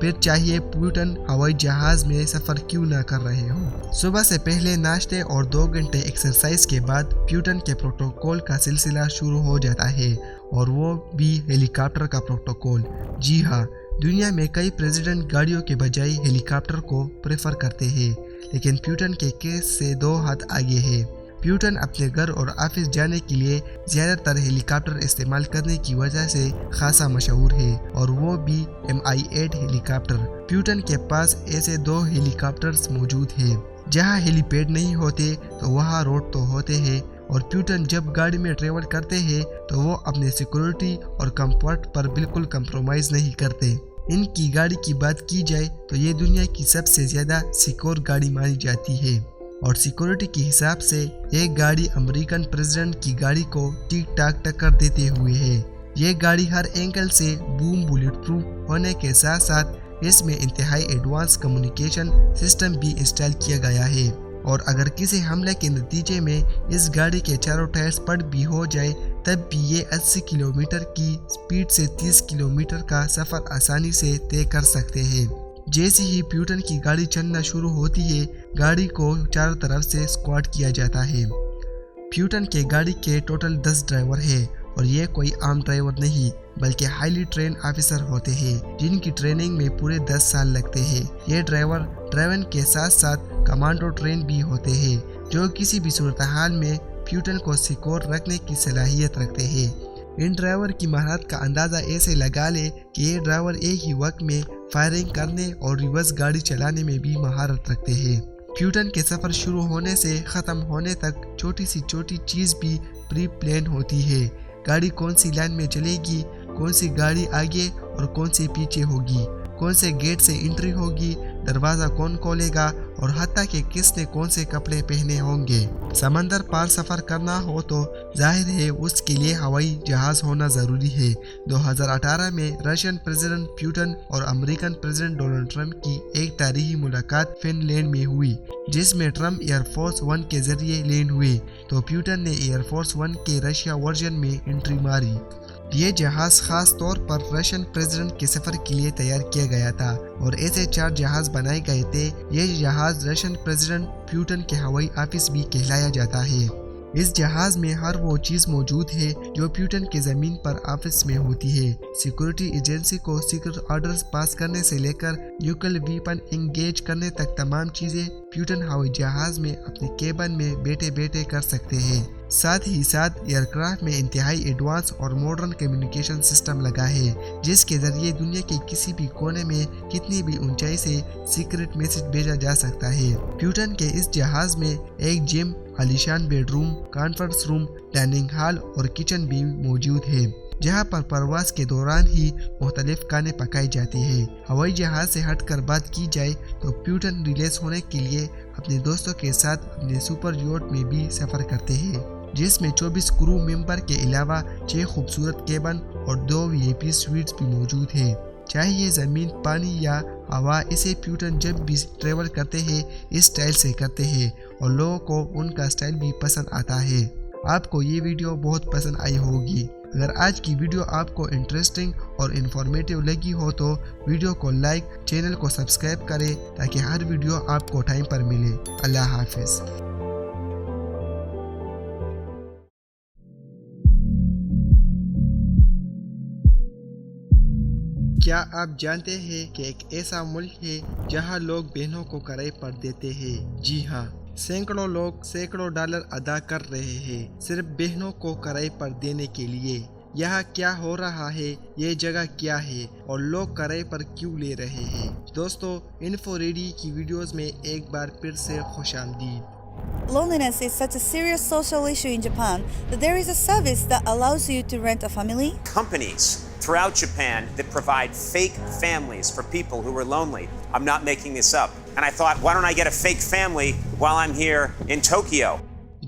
پھر چاہیے پیوٹن ہوائی جہاز میں سفر کیوں نہ کر رہے ہو۔ صبح سے پہلے ناشتے اور 2 گھنٹے ایکسرسائز کے بعد پیوٹن کے پروٹوکول کا سلسلہ شروع ہو جاتا ہے، اور وہ بھی ہیلی کاپٹر کا پروٹوکول۔ جی ہاں، دنیا میں کئی پریزیڈنٹ گاڑیوں کے بجائے ہیلی کاپٹر کو پریفر کرتے ہیں، لیکن پیوٹن کے کیس سے 2 ہاتھ آگے ہے۔ پیوٹن اپنے گھر اور آفس جانے کے لیے زیادہ تر ہیلی کاپٹر استعمال کرنے کی وجہ سے خاصا مشہور ہے، اور وہ بھی Mi-8 ہیلی کاپٹر۔ پیوٹن کے پاس ایسے 2 ہیلی کاپٹرز موجود ہیں۔ جہاں ہیلی پیڈ نہیں ہوتے تو وہاں روڈ تو ہوتے ہیں، اور پیوٹن جب گاڑی میں ٹریول کرتے ہیں تو وہ اپنے سیکورٹی اور کمفرٹ پر بالکل کمپرومائز نہیں کرتے۔ ان کی گاڑی کی بات کی جائے تو یہ دنیا کی سب سے زیادہ سیکور گاڑی مانی جاتی ہے، اور سیکورٹی کے حساب سے یہ گاڑی امریکن پریزیڈنٹ کی گاڑی کو ٹھیک ٹاک ٹکر دیتے ہوئے ہے۔ یہ گاڑی ہر اینگل سے بوم بلیٹ پروف ہونے کے ساتھ ساتھ اس میں انتہائی ایڈوانس کمیونیکیشن سسٹم بھی انسٹال کیا گیا ہے، اور اگر کسی حملے کے نتیجے میں اس گاڑی کے چاروں ٹائرز پٹ بھی ہو جائے تب بھی یہ 80 کلومیٹر کی سپیڈ سے 30 کلومیٹر کا سفر آسانی سے طے کر سکتے ہیں۔ جیسے ہی پیوٹن کی گاڑی چلنا شروع ہوتی ہے، گاڑی کو چاروں طرف سے اسکواڈ کیا جاتا ہے۔ پیوٹن کے گاڑی کے ٹوٹل 10 ڈرائیور ہیں، اور یہ کوئی عام ڈرائیور نہیں بلکہ ہائیلی ٹرین آفیسر ہوتے ہیں جن کی ٹریننگ میں پورے 10 سال لگتے ہیں۔ یہ ڈرائیور ڈرائیون کے ساتھ ساتھ کمانڈو ٹرین بھی ہوتے ہیں، جو کسی بھی صورتحال میں پیوٹن کو سیکور رکھنے کی صلاحیت رکھتے ہیں۔ ان ڈرائیور کی مہارت کا اندازہ ایسے لگا لے کہ یہ ڈرائیور ایک ہی وقت میں فائرنگ کرنے اور ریورس گاڑی چلانے میں بھی مہارت رکھتے ہیں۔ پیوٹن کے سفر شروع ہونے سے ختم ہونے تک چھوٹی سی چھوٹی چیز بھی پری پلان ہوتی ہے۔ گاڑی کون سی لائن میں چلے گی، کون سی گاڑی آگے اور کون سی پیچھے ہوگی، کون سے گیٹ سے انٹری ہوگی، دروازہ کون کھولے گا، اور حتیٰ کہ کس نے کون سے کپڑے پہنے ہوں گے۔ سمندر پار سفر کرنا ہو تو ظاہر ہے اس کے لیے ہوائی جہاز ہونا ضروری ہے۔ 2018 میں رشین پریزیڈنٹ پیوٹن اور امریکن پریزیڈنٹ ڈونلڈ ٹرمپ کی ایک تاریخی ملاقات فن لینڈ میں ہوئی، جس میں ٹرمپ ایئر فورس 1 کے ذریعے لینڈ ہوئے تو پیوٹن نے ایئر فورس 1 کے رشیا ورژن میں انٹری ماری۔ یہ جہاز خاص طور پر رشین پریزیڈنٹ کے سفر کے لیے تیار کیا گیا تھا، اور ایسے 4 جہاز بنائے گئے تھے۔ یہ جہاز رشین پریزیڈنٹ پیوٹن کے ہوائی آفس بھی کہلایا جاتا ہے۔ اس جہاز میں ہر وہ چیز موجود ہے جو پیوٹن کے زمین پر آفس میں ہوتی ہے۔ سیکورٹی ایجنسی کو سیکرٹ آرڈرز پاس کرنے سے لے کر نیوکل ویپن انگیج کرنے تک تمام چیزیں پیوٹن ہوائی جہاز میں اپنے کیبن میں بیٹھے بیٹھے کر سکتے ہیں۔ ساتھ ہی ساتھ ایئرکرافٹ میں انتہائی ایڈوانس اور ماڈرن کمیونیکیشن سسٹم لگا ہے، جس کے ذریعے دنیا کے کسی بھی کونے میں کتنی بھی اونچائی سے سیکرٹ میسج بھیجا جا سکتا ہے۔ پیوٹن کے اس جہاز میں ایک جم، عالیشان bed room, conference room, dining hall اور کچن بھی موجود ہے، جہاں پر پرواز کے دوران ہی مختلف کھانے پکائے جاتے ہیں۔ ہوائی جہاز سے ہٹ کر بات کی جائے تو پیوٹن ریلیز ہونے کے لیے اپنے دوستوں کے ساتھ اپنے سپر یوٹ میں بھی سفر کرتے ہیں، جس میں 24 کرو ممبر کے علاوہ 6 خوبصورت کیبن اور 2 VIP سویٹس بھی موجود ہیں۔ چاہے یہ زمین، پانی یا ہوا، اسے پیوٹن جب بھی ٹریول کرتے ہیں اس سٹائل سے کرتے ہیں، اور لوگوں کو ان کا سٹائل بھی پسند آتا ہے۔ آپ کو یہ ویڈیو بہت پسند آئی ہوگی۔ اگر آج کی ویڈیو آپ کو انٹرسٹنگ اور انفارمیٹیو لگی ہو تو ویڈیو کو لائک، چینل کو سبسکرائب کریں تاکہ ہر ویڈیو آپ کو ٹائم پر ملے۔ اللہ حافظ۔ کیا آپ جانتے ہیں کہ ایک ایسا ملک ہے جہاں لوگ بہنوں کو کرائے پر دیتے ہیں؟ جی ہاں، سینکڑوں لوگ سینکڑوں ڈالر ادا کر رہے ہیں صرف بہنوں کو کرائے پر دینے کے لیے۔ یہاں کیا ہو رہا ہے، یہ جگہ کیا ہے، اور لوگ کرائے پر کیوں لے رہے ہیں؟ دوستو، انفو ریڈی کی ویڈیوز میں ایک بار پھر سے خوش آمدید۔ Loneliness is such a serious social issue in Japan that there is a service that allows you to rent a family. Companies throughout Japan that provide fake families for people who are lonely. I'm not making this up. And I thought, why don't I get a fake family while I'm here in Tokyo?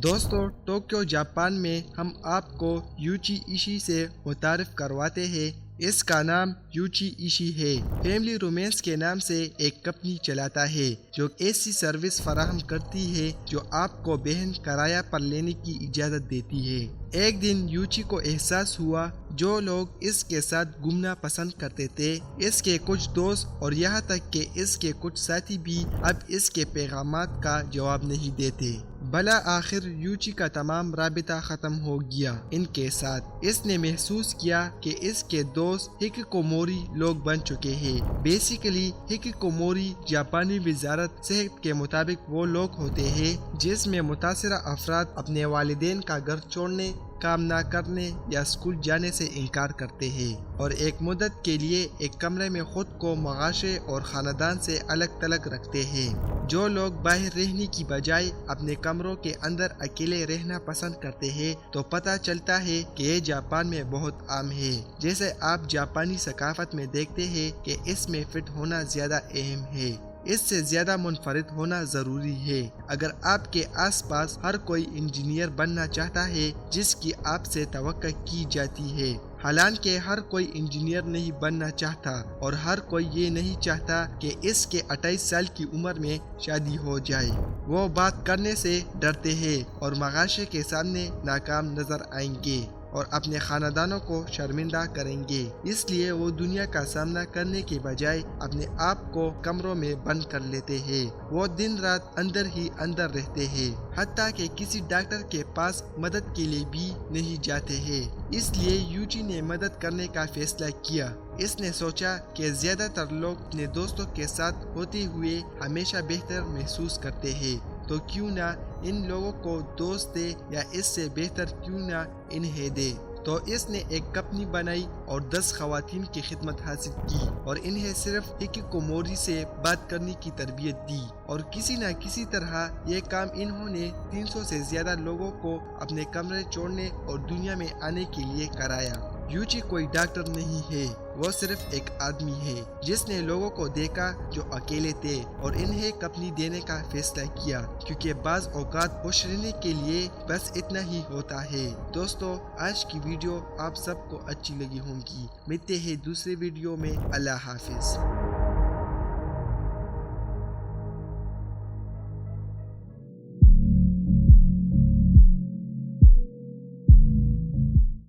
دوستو، ٹوکیو جاپان میں ہم آپ کو یوچی ایشی سے متعارف کرواتے ہیں۔ اس کا نام یوچی ایشی ہے۔ فیملی رومانس کے نام سے ایک کمپنی چلاتا ہے جو ایسی سروس فراہم کرتی ہے جو آپ کو بہن کرایہ پر لینے کی اجازت دیتی ہے۔ ایک دن یوچی کو احساس ہوا جو لوگ اس کے ساتھ گھومنا پسند کرتے تھے، اس کے کچھ دوست اور یہاں تک کہ اس کے کچھ ساتھی بھی اب اس کے پیغامات کا جواب نہیں دیتے۔ بلا آخر یوچی کا تمام رابطہ ختم ہو گیا ان کے ساتھ۔ اس نے محسوس کیا کہ اس کے دوست ہکیکوموری لوگ بن چکے ہیں۔ بیسیکلی ہکیکوموری جاپانی وزارت صحت کے مطابق وہ لوگ ہوتے ہیں جس میں متاثرہ افراد اپنے والدین کا گھر چھوڑنے، کام نہ کرنے یا اسکول جانے سے انکار کرتے ہیں اور ایک مدت کے لیے ایک کمرے میں خود کو معاشرے اور خاندان سے الگ تھلگ رکھتے ہیں۔ جو لوگ باہر رہنے کی بجائے اپنے کمروں کے اندر اکیلے رہنا پسند کرتے ہیں تو پتہ چلتا ہے کہ یہ جاپان میں بہت عام ہے۔ جیسے آپ جاپانی ثقافت میں دیکھتے ہیں کہ اس میں فٹ ہونا زیادہ اہم ہے، اس سے زیادہ منفرد ہونا ضروری ہے۔ اگر آپ کے آس پاس ہر کوئی انجینئر بننا چاہتا ہے جس کی آپ سے توقع کی جاتی ہے، حالانکہ ہر کوئی انجینئر نہیں بننا چاہتا اور ہر کوئی یہ نہیں چاہتا کہ اس کے 28 سال کی عمر میں شادی ہو جائے، وہ بات کرنے سے ڈرتے ہیں اور معاشرے کے سامنے ناکام نظر آئیں گے اور اپنے خاندانوں کو شرمندہ کریں گے، اس لیے وہ دنیا کا سامنا کرنے کے بجائے اپنے آپ کو کمروں میں بند کر لیتے ہیں۔ وہ دن رات اندر ہی اندر رہتے ہیں، حتیٰ کہ کسی ڈاکٹر کے پاس مدد کے لیے بھی نہیں جاتے ہیں۔ اس لیے یوچی نے مدد کرنے کا فیصلہ کیا۔ اس نے سوچا کہ زیادہ تر لوگ اپنے دوستوں کے ساتھ ہوتے ہوئے ہمیشہ بہتر محسوس کرتے ہیں، تو کیوں نہ ان لوگوں کو دوست دے یا اس سے بہتر کیوں نہ انہیں دے۔ تو اس نے ایک کمپنی بنائی اور 10 خواتین کی خدمت حاصل کی اور انہیں صرف ہکیکوموری سے بات کرنے کی تربیت دی، اور کسی نہ کسی طرح یہ کام انہوں نے 300 سے زیادہ لوگوں کو اپنے کمرے چھوڑنے اور دنیا میں آنے کے لیے کرایا۔ یوچی کوئی ڈاکٹر نہیں ہے، وہ صرف ایک آدمی ہے جس نے لوگوں کو دیکھا جو اکیلے تھے اور انہیں کمپنی دینے کا فیصلہ کیا، کیونکہ بعض اوقات خوش رہنے کے لیے بس اتنا ہی ہوتا ہے۔ دوستو، آج کی ویڈیو آپ سب کو اچھی لگی ہوں گی۔ ملتے ہیں دوسرے ویڈیو میں۔ اللہ حافظ۔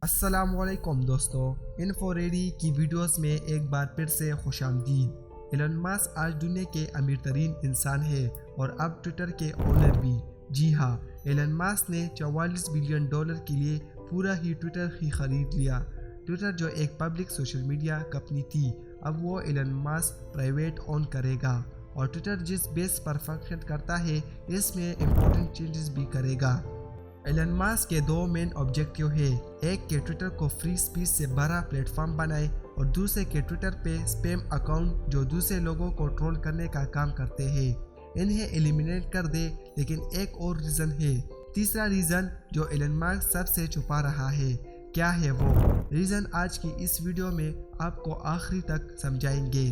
السلام علیکم دوستو، انفو ریڈی کی ویڈیوز میں ایک بار پھر سے خوش آمدید۔ ایلن ماسک آج دنیا کے امیر ترین انسان ہے اور اب ٹویٹر کے اونر بھی۔ جی ہاں، ایلن ماسک نے $44 بلین کے لیے پورا ہی ٹویٹر ہی خرید لیا۔ ٹویٹر جو ایک پبلک سوشل میڈیا کمپنی تھی، اب وہ ایلن ماسک پرائیویٹ اون کرے گا، اور ٹویٹر جس بیس پر فنکشن کرتا ہے اس میں امپورٹنٹ چینجز بھی کرے گا۔ ایلن ماسک کے 2 مین آبجیکٹیو ہیں، ایک کہ ٹویٹر کو فری اسپیچ سے بھرا پلیٹ فارم بنائے، اور دوسرے کہ ٹویٹر پہ اسپیم اکاؤنٹ جو دوسرے لوگوں کو ٹرول کرنے کا کام کرتے ہیں انہیں ایلیمینیٹ کر دے۔ لیکن ایک اور ریزن ہے، تیسرا ریزن جو ایلن ماسک سب سے چھپا رہا ہے۔ کیا ہے وہ ریزن؟ آج کی اس ویڈیو میں آپ کو آخری تک سمجھائیں گے۔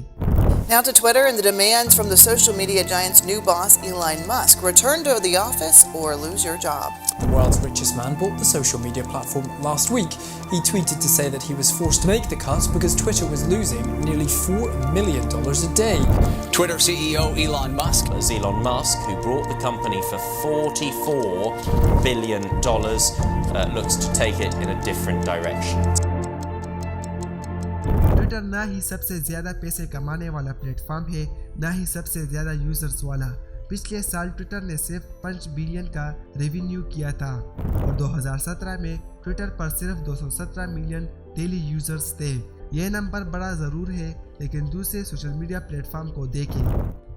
Now to Twitter and the demands from the social media giant's new boss, Elon Musk. Return to the office or lose your job. The world's richest man bought the social media platform last week. He tweeted to say that he was forced to make the cuts because Twitter was losing nearly $4 million a day. Twitter CEO Elon Musk. As Elon Musk, who brought the company for $44 billion, looks to take it in a different direction. Twitter نہ ہی سب سے زیادہ پیسے کمانے والا پلیٹ فارم ہے، نہ ہی سب سے زیادہ یوزرز والا۔ پچھلے سال ٹویٹر نے صرف 5 بلین کا ریونیو کیا تھا، اور 2017 میں ٹویٹر پر صرف 217 ملین ڈیلی یوزرز تھے۔ یہ نمبر بڑا ضرور ہے، لیکن دوسرے سوشل میڈیا پلیٹ فارم کو دیکھیں۔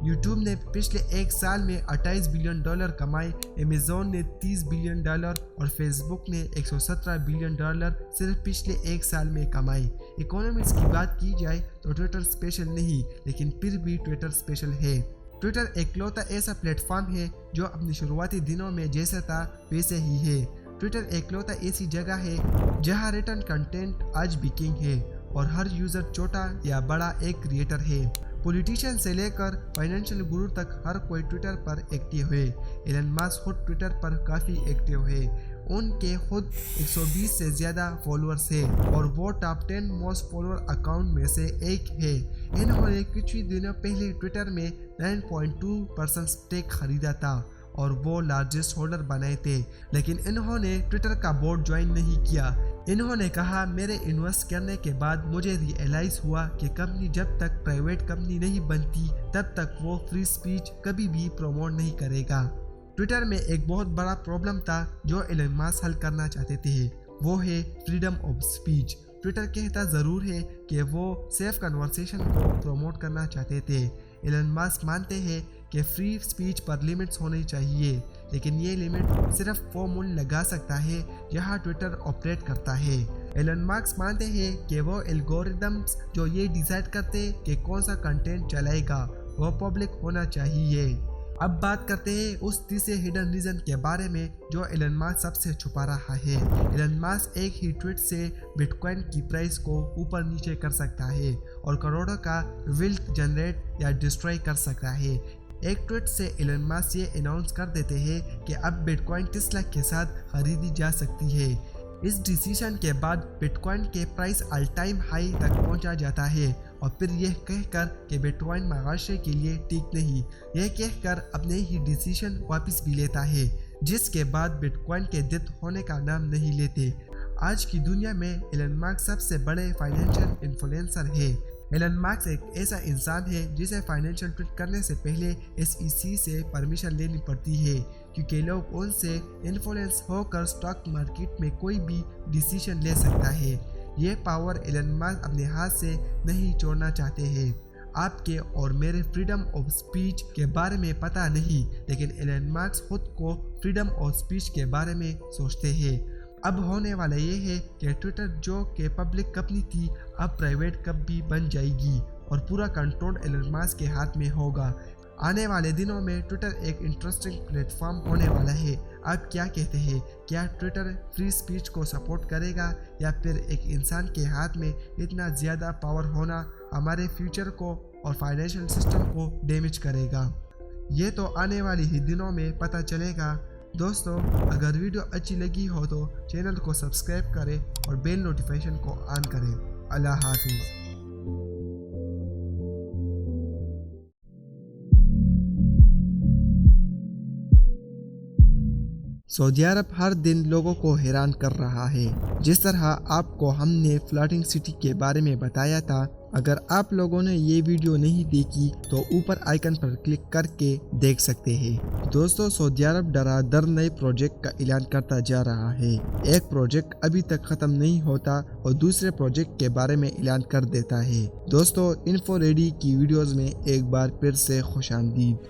یوٹیوب نے پچھلے 1 سال میں $28 بلین کمائے، امیزون نے $30 بلین اور فیس بک نے $117 بلین صرف پچھلے 1 سال میں کمائے۔ اکانومکس کی بات کی جائے تو ٹویٹر اسپیشل نہیں، لیکن پھر بھی ٹویٹر اسپیشل ہے۔ ٹویٹر اکلوتا ایسا پلیٹ فارم ہے جو اپنی شروعاتی دنوں میں جیسا تھا ویسے ہی ہے۔ ٹویٹر اکلوتا ایسی جگہ ہے جہاں ریٹن کنٹینٹ آج بھی کنگ ہے، اور ہر یوزر چھوٹا یا بڑا ایک کریٹر ہے۔ پولیٹیشین سے لے کر فائنینشیل گرو تک ہر کوئی ٹویٹر پر ایکٹیو ہے۔ ایلن ماسک خود ٹویٹر پر کافی ایکٹیو ہے، ان کے خود 120 سے زیادہ فالوورز ہیں، اور وہ ٹاپ 10 موسٹ فالوور اکاؤنٹ میں سے ایک ہے۔ انہوں نے کچھ ہی دنوں پہلے ٹویٹر میں 9.2% اسٹیک خریدا تھا، اور وہ لارجسٹ ہولڈر بنے تھے، لیکن انہوں نے ٹویٹر کا بورڈ جوائن نہیں کیا۔ انہوں نے کہا میرے انویسٹ کرنے کے بعد مجھے ریئلائز ہوا کہ کمپنی جب تک پرائیویٹ کمپنی نہیں بنتی تب تک وہ فری اسپیچ کبھی بھی پروموٹ نہیں کرے گا۔ ٹویٹر میں ایک بہت بڑا پرابلم تھا جو ایلن ماسک حل کرنا چاہتے تھے، وہ ہے فریڈم آف اسپیچ۔ ٹویٹر کہتا ضرور ہے کہ وہ سیف کنورسیشن کو پروموٹ کرنا چاہتے تھے۔ ایلن ماسک مانتے ہیں کہ فری اسپیچ پر لیمٹس ہونی چاہیے، لیکن یہ لیمٹ صرف وہ ملک لگا سکتا ہے جہاں ٹویٹر آپریٹ کرتا ہے۔ ایلن ماسک مانتے ہیں کہ وہ الگوریدمز جو یہ ڈیسائیڈ کرتے کہ کون سا کنٹینٹ چلائے گا وہ پبلک ہونا چاہیے۔ اب بات کرتے ہیں اس تیسرے ہڈن ریزن کے بارے میں جو ایلن ماسک سب سے چھپا رہا ہے۔ ایلن ماسک ایک ہی ٹویٹ سے بٹ کوائن کی پرائس کو اوپر نیچے کر سکتا ہے اور کروڑوں کا ویلتھ جنریٹ یا ڈسٹروائے کر سکتا ہے۔ ایک ٹویٹ سے ایلن ماسک یہ اناؤنس کر دیتے ہیں کہ اب بٹ کوائن 30 لاکھ کے ساتھ خریدی جا سکتی ہے۔ اس ڈیسیژن کے بعد بٹ کوائن کے پرائس آل ٹائم ہائی تک پہنچا جاتا ہے اور پھر یہ کہہ کر کہ بٹ کوائن معاشرے کے لیے ٹھیک نہیں، یہ کہہ کر اپنے ہی ڈیسیژن واپس بھی لیتا ہے، جس کے بعد بٹ کوائن کے ڈیتھ ہونے کا نام نہیں لیتے۔ آج کی دنیا میں ایلن ماسک سب سے بڑے فائنینشیل انفلوئنسر ہے۔ ایلن ماسک ایک ایسا انسان ہے جسے فائنینشیل ٹویٹ کرنے سے پہلے SEC سے پرمیشن لینی پڑتی ہے، کیونکہ لوگ ان سے انفلوئنس ہو کر اسٹاک مارکیٹ میں کوئی بھی ڈیسیژن لے سکتا ہے۔ یہ پاور ایلن ماسک اپنے ہاتھ سے نہیں چھوڑنا چاہتے ہیں۔ آپ کے اور میرے فریڈم آف اسپیچ کے بارے میں پتہ نہیں، لیکن ایلن ماسک خود کو فریڈم آف اسپیچ کے بارے میں سوچتے ہیں۔ اب ہونے والا یہ ہے کہ ٹویٹر جو کہ پبلک کمپنی تھی اب پرائیویٹ کمپنی بن جائے گی اور پورا کنٹرول ایلن ماسک کے ہاتھ میں ہوگا۔ آنے والے دنوں میں ٹویٹر ایک انٹرسٹنگ پلیٹ فارم ہونے والا ہے۔ آپ کیا کہتے ہیں؟ کیا ٹویٹر فری اسپیچ کو سپورٹ کرے گا یا پھر ایک انسان کے ہاتھ میں اتنا زیادہ پاور ہونا ہمارے فیوچر کو اور فائنینشیل سسٹم کو ڈیمیج کرے گا؟ یہ تو آنے والی ہی دنوں میں پتہ چلے گا۔ دوستو، اگر ویڈیو اچھی لگی ہو تو چینل کو سبسکرائب کریں اور بیل نوٹیفیکیشن کو آن کریں۔ اللہ حافظ۔ سعودی عرب ہر دن لوگوں کو حیران کر رہا ہے، جس طرح آپ کو ہم نے فلوٹنگ سٹی کے بارے میں بتایا تھا۔ اگر آپ لوگوں نے یہ ویڈیو نہیں دیکھی تو اوپر آئیکن پر کلک کر کے دیکھ سکتے ہیں۔ دوستو، سعودی عرب ڈرادر نئے پروجیکٹ کا اعلان کرتا جا رہا ہے۔ ایک پروجیکٹ ابھی تک ختم نہیں ہوتا اور دوسرے پروجیکٹ کے بارے میں اعلان کر دیتا ہے۔ دوستو، انفو ریڈی کی ویڈیوز میں ایک بار پھر سے خوش آمدید۔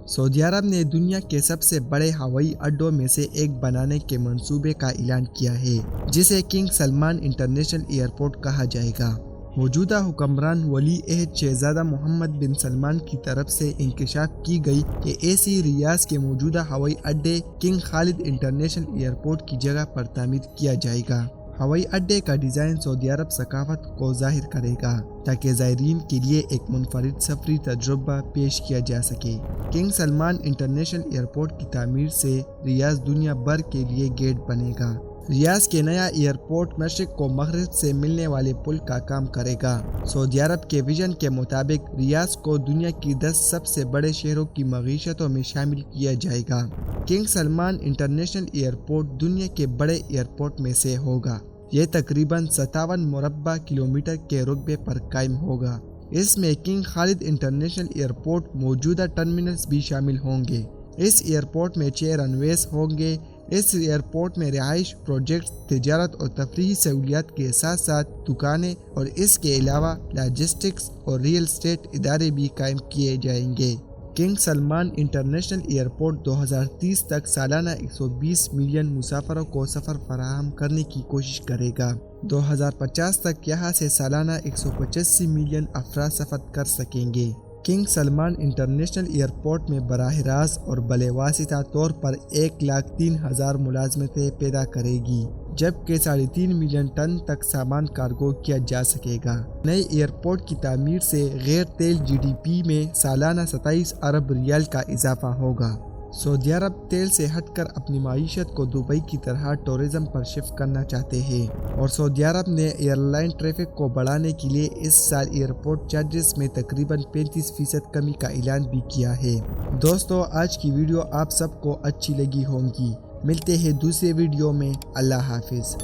سعودی عرب نے دنیا کے سب سے بڑے ہوائی اڈوں میں سے ایک بنانے کے منصوبے کا اعلان کیا ہے، جسے کنگ سلمان انٹرنیشنل ایئرپورٹ کہا جائے گا۔ موجودہ حکمران ولی عہد شہزادہ محمد بن سلمان کی طرف سے انکشاف کی گئی کہ ریاض کے موجودہ ہوائی اڈے کنگ خالد انٹرنیشنل ایئرپورٹ کی جگہ پر تعمیر کیا جائے گا۔ ہوائی اڈے کا ڈیزائن سعودی عرب ثقافت کو ظاہر کرے گا تاکہ زائرین کے لیے ایک منفرد سفری تجربہ پیش کیا جا سکے۔ کنگ سلمان انٹرنیشنل ایئرپورٹ کی تعمیر سے ریاض دنیا بھر کے لیے گیٹ بنے گا۔ ریاض کے نیا ایئرپورٹ مشرق کو مغرب سے ملنے والے پل کا کام کرے گا۔ سعودی عرب کے ویژن کے مطابق ریاض کو دنیا کی 10 سب سے بڑے شہروں کی معیشتوں میں شامل کیا جائے گا۔ کنگ سلمان انٹرنیشنل ایئرپورٹ دنیا کے بڑے ایئرپورٹ میں سے ہوگا۔ یہ تقریباً 57 مربع کلومیٹر کے رقبے پر قائم ہوگا۔ اس میں کنگ خالد انٹرنیشنل ایئرپورٹ موجودہ ٹرمینلز بھی شامل ہوں گے۔ اس ایئرپورٹ میں 6 رن ویز ہوں گے۔ اس ایئرپورٹ میں رہائش پروجیکٹس، تجارت اور تفریحی سہولیات کے ساتھ ساتھ دکانیں اور اس کے علاوہ لاجسٹکس اور ریئل اسٹیٹ ادارے بھی قائم کیے جائیں گے۔ کنگ سلمان انٹرنیشنل ایئرپورٹ 2030 تک سالانہ 120 ملین مسافروں کو سفر فراہم کرنے کی کوشش کرے گا۔ 2050 تک یہاں سے سالانہ 185 ملین افراد سفر کر سکیں گے۔ کنگ سلمان انٹرنیشنل ایئرپورٹ میں براہ راست اور بلے واسطہ طور پر 103,000 ملازمتیں پیدا کرے گی، جبکہ 3.5 ملین ٹن تک سامان کارگو کیا جا سکے گا۔ نئے ایئرپورٹ کی تعمیر سے غیر تیل GDP میں سالانہ 27 ارب ریال کا اضافہ ہوگا۔ سعودی عرب تیل سے ہٹ کر اپنی معیشت کو دبئی کی طرح ٹورزم پر شفٹ کرنا چاہتے ہیں، اور سعودی عرب نے ایئر لائن ٹریفک کو بڑھانے کے لیے اس سال ایئرپورٹ چارجز میں تقریباً 35% کمی کا اعلان بھی کیا ہے۔ دوستو، آج کی ویڈیو آپ سب کو اچھی لگی ہوں گی۔ ملتے ہیں دوسرے ویڈیو میں۔ اللہ حافظ۔